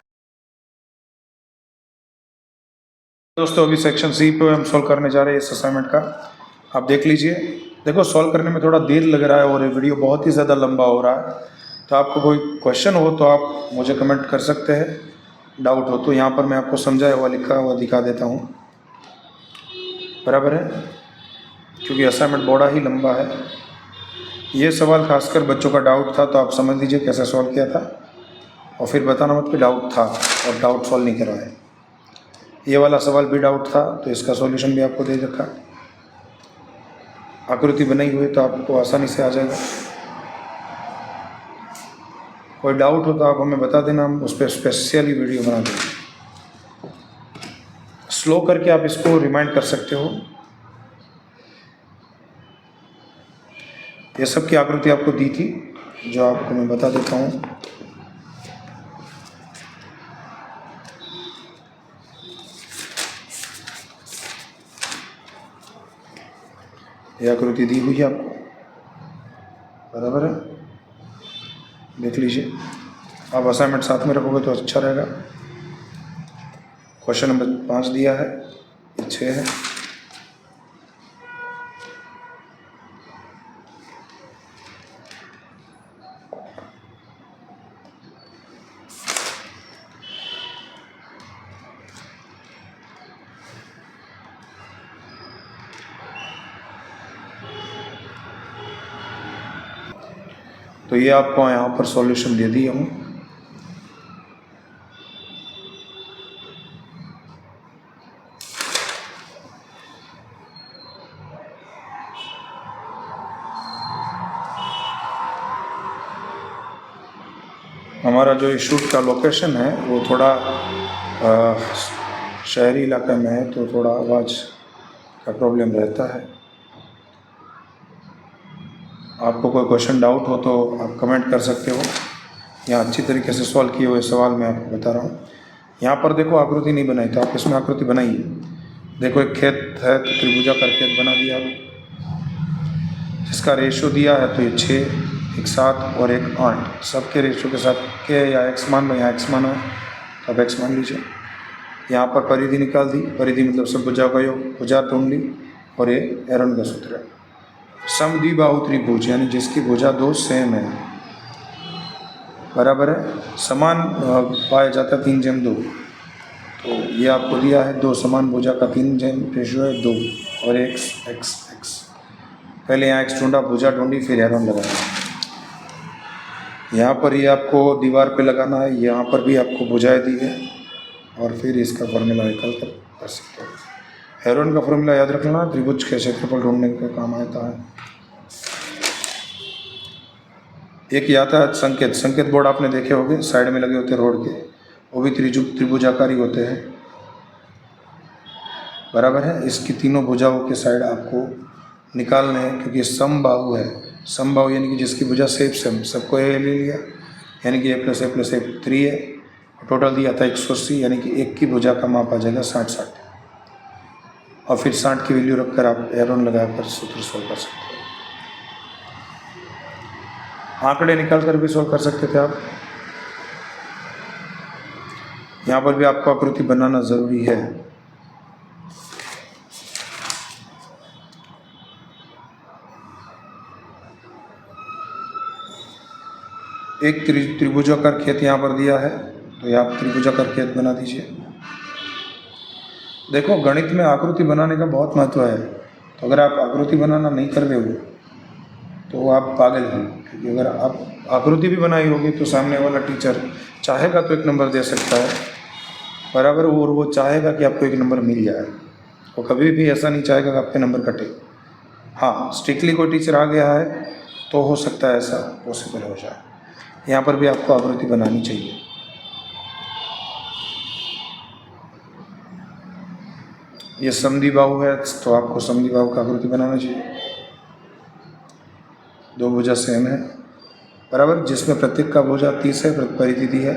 दोस्तों अभी सेक्शन सी पे हम सॉल्व करने जा रहे हैं इस असाइनमेंट का, आप देख लीजिए। देखो सॉल्व करने में थोड़ा देर लग रहा है और ये वीडियो बहुत ही ज़्यादा लंबा हो रहा है, तो आपको कोई क्वेश्चन हो तो आप मुझे कमेंट कर सकते हैं, डाउट हो तो। यहाँ पर मैं आपको समझाया हुआ लिखा हुआ दिखा देता हूँ, बराबर है, क्योंकि असाइनमेंट बड़ा ही लंबा है। ये सवाल खासकर बच्चों का डाउट था, तो आप समझ लीजिए कैसे सॉल्व किया था, और फिर बताना मत कि डाउट था और डाउट सॉल्व नहीं करवाए। ये वाला सवाल भी डाउट था, तो इसका सॉल्यूशन भी आपको दे रखा, आकृति बनाई हुई, तो आपको आसानी से आ जाएगा। कोई डाउट हो तो आप हमें बता देना, हम उस पर स्पेशली वीडियो बना देंगे। स्लो करके आप इसको रिमाइंड कर सकते हो। ये सब की आकृति आपको दी थी, जो आपको मैं बता देता हूँ। यह आकृति दी हुई है आपको, बराबर है, देख लीजिए। आप असाइनमेंट साथ में रखोगे तो अच्छा रहेगा। क्वेश्चन नंबर 5 दिया है, ये 6 है। तो ये आपको यहाँ पर सॉल्यूशन दे दिया हूँ। हमारा जो शूट का लोकेशन है वो थोड़ा शहरी इलाका में है, तो थोड़ा आवाज़ का प्रॉब्लम रहता है। आपको कोई क्वेश्चन डाउट हो तो आप कमेंट कर सकते हो। यहाँ अच्छी तरीके से सॉल्व किए हुए सवाल मैं आपको बता रहा हूँ। यहाँ पर देखो आकृति नहीं बनाई, तो आप इसमें आकृति बनाइए। देखो एक खेत है, तो त्रिभुजा का खेत बना दिया, जिसका रेशो दिया है, तो ये 6, एक 7 और एक 8, सबके रेशो के साथ के या एक्स मान लो, यहाँ एक्स माना है, तो आप एक्स मान लीजिए। यहाँ पर परिधि निकाल दी, परिधि मतलब सब भुजा का योग, भुजा ढूंढ ली, और ये एरन का सूत्र है। समद्विबाहु त्रिभुज यानी जिसकी भुजा 2 सेम है, बराबर है, समान पाया जाता है 3:2। तो ये आपको दिया है 2 समान भुजा का 3 रेशो है 2, और एक्स एक्स एक्स। पहले यहाँ एक्स ढूंढा, भुजा ढूंढी, फिर एरन लगाया। यहाँ पर ये आपको दीवार पे लगाना है, यहाँ पर भी आपको भुजाएं दी है, और फिर इसका फॉर्मूला निकाल कर सकते हो। हेरोन का फॉर्मूला याद रखना, त्रिभुज के क्षेत्रफल ढूंढने का काम आता है। एक यातायात संकेत, संकेत बोर्ड आपने देखे होंगे, साइड में लगे होते हैं रोड के, वो भी त्रिभुजाकारी होते हैं, बराबर है। इसकी तीनों भुजाओं के साइड आपको निकालने हैं, क्योंकि समबाहु है। समबाहु यानी कि जिसकी भुजा सेम सेम, सबको ए ले लिया, यानी कि a+a+a 3 है। टोटल दिया था 180, यानी कि एक की भुजा का माप आ जाएगा 60। और फिर 60 की वैल्यू रखकर आप एरोन लगाकर सूत्र सोल्व कर सकते हो। आंकड़े निकाल कर भी सोल्व कर सकते थे आप। यहाँ पर भी आपको आकृति बनाना ज़रूरी है। एक त्रिभुजाकार खेत यहाँ पर दिया है, तो आप त्रिभुजाकार खेत बना दीजिए। देखो, गणित में आकृति बनाने का बहुत महत्व है। तो अगर आप आकृति बनाना नहीं कर रहे हो तो आप पागल हो, क्योंकि अगर आप आकृति भी बनाई होगी तो सामने वाला टीचर चाहेगा तो 1 नंबर दे सकता है, बराबर। और वो चाहेगा कि आपको 1 नंबर मिल जाए, वो कभी भी ऐसा नहीं चाहेगा कि आपके नंबर कटे। हाँ, स्ट्रिक्टली कोई टीचर आ गया है तो हो सकता है ऐसा पॉसिबल हो जाए। यहाँ पर भी आपको आकृति बनानी चाहिए। ये समद्विबाहु है, तो आपको समद्विबाहु का आकृति बनाना चाहिए। 2 भुजा सेम है, बराबर, जिसमें प्रत्येक का भुजा 30 है, परिधि दी है।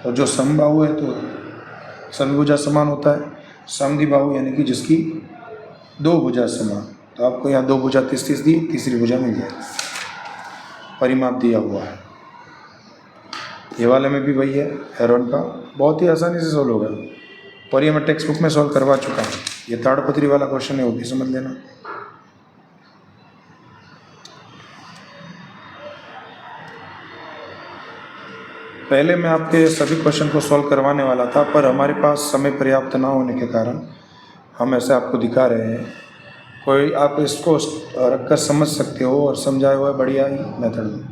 तो जो समबाहु है तो सभी भुजा समान होता है। समद्विबाहु यानी कि जिसकी 2 भुजा समान, तो आपको यहाँ 2 भुजा 30 दी, तीसरी भुजा मिल जाएगी, परिमाप दिया हुआ है। ये वाले में भी वही है, हेरोन का, बहुत ही आसानी से सोल्व होगा। और ये मैं टेक्स्ट बुक में सॉल्व करवा चुका हूँ। ये ताड़पत्री वाला क्वेश्चन है, वो भी समझ लेना। पहले मैं आपके सभी क्वेश्चन को सॉल्व करवाने वाला था, पर हमारे पास समय पर्याप्त ना होने के कारण हम ऐसे आपको दिखा रहे हैं। कोई आप इसको रखकर समझ सकते हो और समझाया हुआ है बढ़िया ही मेथड में।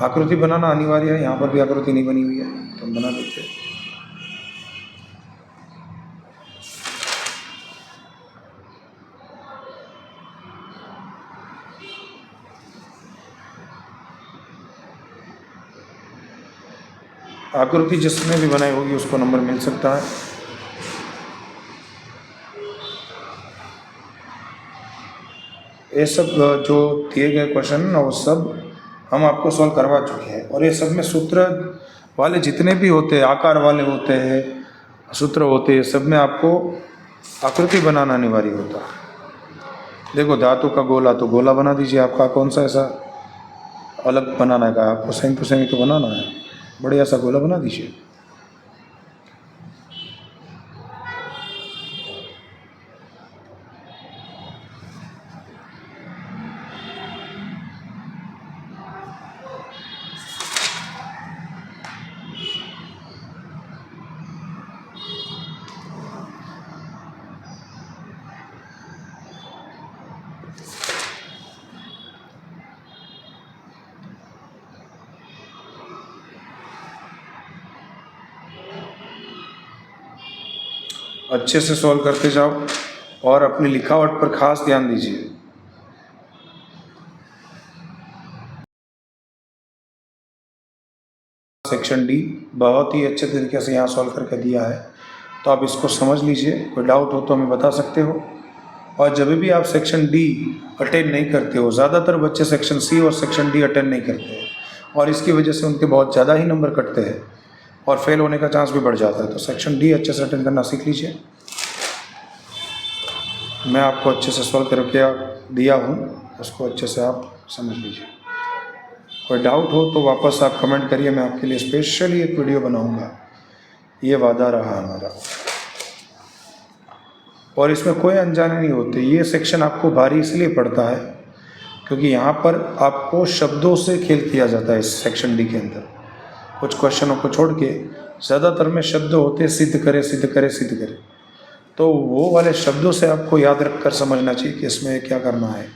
आकृति बनाना अनिवार्य है, यहाँ पर भी आकृति नहीं बनी हुई है तो हम बना देते हैं। आकृति जिसने भी बनाई होगी उसको नंबर मिल सकता है। ये सब जो दिए गए क्वेश्चन ना, वो सब हम आपको सॉल्व करवा चुके हैं। और ये सब में सूत्र वाले जितने भी होते हैं, आकार वाले होते हैं, सूत्र होते हैं, सब में आपको आकृति बनाना अनिवार्य होता है। देखो, धातु का गोला, तो गोला बना दीजिए। आपका कौन सा ऐसा अलग बनाना है, आपको सेम टू सेम ही तो बनाना है, बढ़िया सा गोला बना दीजिए। अच्छे से सॉल्व करते जाओ और अपनी लिखावट पर खास ध्यान दीजिए। सेक्शन डी बहुत ही अच्छे तरीके से यहाँ सॉल्व करके दिया है, तो आप इसको समझ लीजिए। कोई डाउट हो तो हमें बता सकते हो। और जब भी आप सेक्शन डी अटेंड नहीं करते हो, ज़्यादातर बच्चे सेक्शन सी और सेक्शन डी अटेंड नहीं करते हैं, और इसकी वजह से उनके बहुत ज़्यादा ही नंबर कटते हैं और फेल होने का चांस भी बढ़ जाता है। तो सेक्शन डी अच्छे से अटेंड करना सीख लीजिए। मैं आपको अच्छे से सॉल्व करके दिया हूँ, उसको अच्छे से आप समझ लीजिए। कोई डाउट हो तो वापस आप कमेंट करिए, मैं आपके लिए स्पेशली एक वीडियो बनाऊंगा, ये वादा रहा हमारा। और इसमें कोई अनजाने नहीं होते। ये सेक्शन आपको भारी इसलिए पड़ता है क्योंकि यहाँ पर आपको शब्दों से खेल किया जाता है। इस सेक्शन डी के अंदर कुछ क्वेश्चनों को छोड़ के ज़्यादातर में शब्द होते सिद्ध करे सिद्ध करे सिद्ध करे, तो वो वाले शब्दों से आपको याद रख कर समझना चाहिए कि इसमें क्या करना है।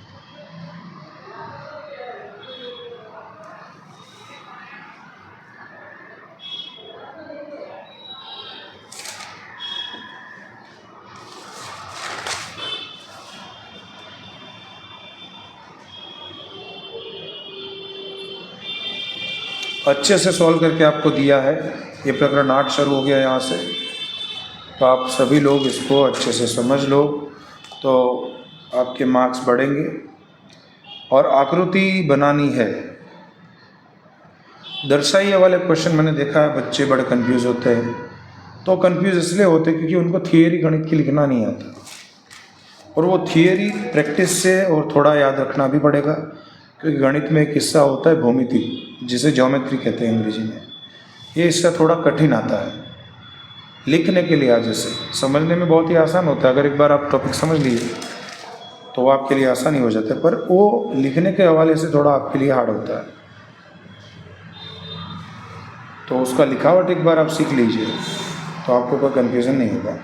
अच्छे से सॉल्व करके आपको दिया है। ये प्रकरण 8 शुरू हो गया यहाँ से, तो आप सभी लोग इसको अच्छे से समझ लो तो आपके मार्क्स बढ़ेंगे। और आकृति बनानी है। दर्शाइए वाले क्वेश्चन मैंने देखा है बच्चे बड़े कंफ्यूज होते हैं, तो कंफ्यूज इसलिए होते हैं क्योंकि उनको थियरी गणित की लिखना नहीं आता, और वो थियरी प्रैक्टिस से और थोड़ा याद रखना भी पड़ेगा, क्योंकि गणित में एक हिस्सा होता है भौमिति, जिसे ज्योमेट्री कहते हैं अंग्रेजी में। ये हिस्सा थोड़ा कठिन आता है लिखने के लिहाज से। समझने में बहुत ही आसान होता है, अगर एक बार आप टॉपिक समझ लीजिए तो वो आपके लिए आसानी हो जाता है, पर वो लिखने के हवाले से थोड़ा आपके लिए हार्ड होता है। तो उसका लिखावट एक बार आप सीख लीजिए तो आपको कोई कन्फ्यूज़न नहीं होगा।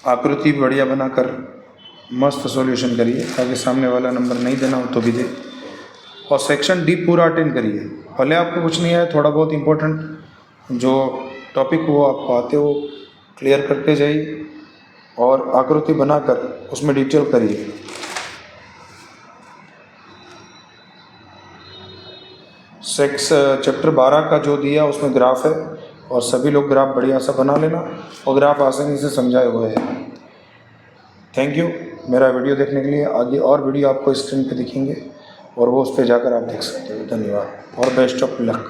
आकृति बढ़िया बनाकर मस्त सॉल्यूशन करिए, ताकि सामने वाला नंबर नहीं देना हो तो भी दे। और सेक्शन डी पूरा अटेंड करिए, भले आपको कुछ नहीं आए, थोड़ा बहुत इम्पोर्टेंट जो टॉपिक वो आपको आते हो क्लियर करते जाइए, और आकृति बनाकर उसमें डिटेल करिए। चैप्टर 12 का जो दिया उसमें ग्राफ है, और सभी लोग ग्राफ बढ़िया सा बना लेना, और ग्राफ आसानी से समझाए हुए हैं। थैंक यू मेरा वीडियो देखने के लिए। आगे और वीडियो आपको स्क्रीन पे दिखेंगे और वो उस पर जाकर आप देख सकते हो। धन्यवाद और बेस्ट ऑफ लक।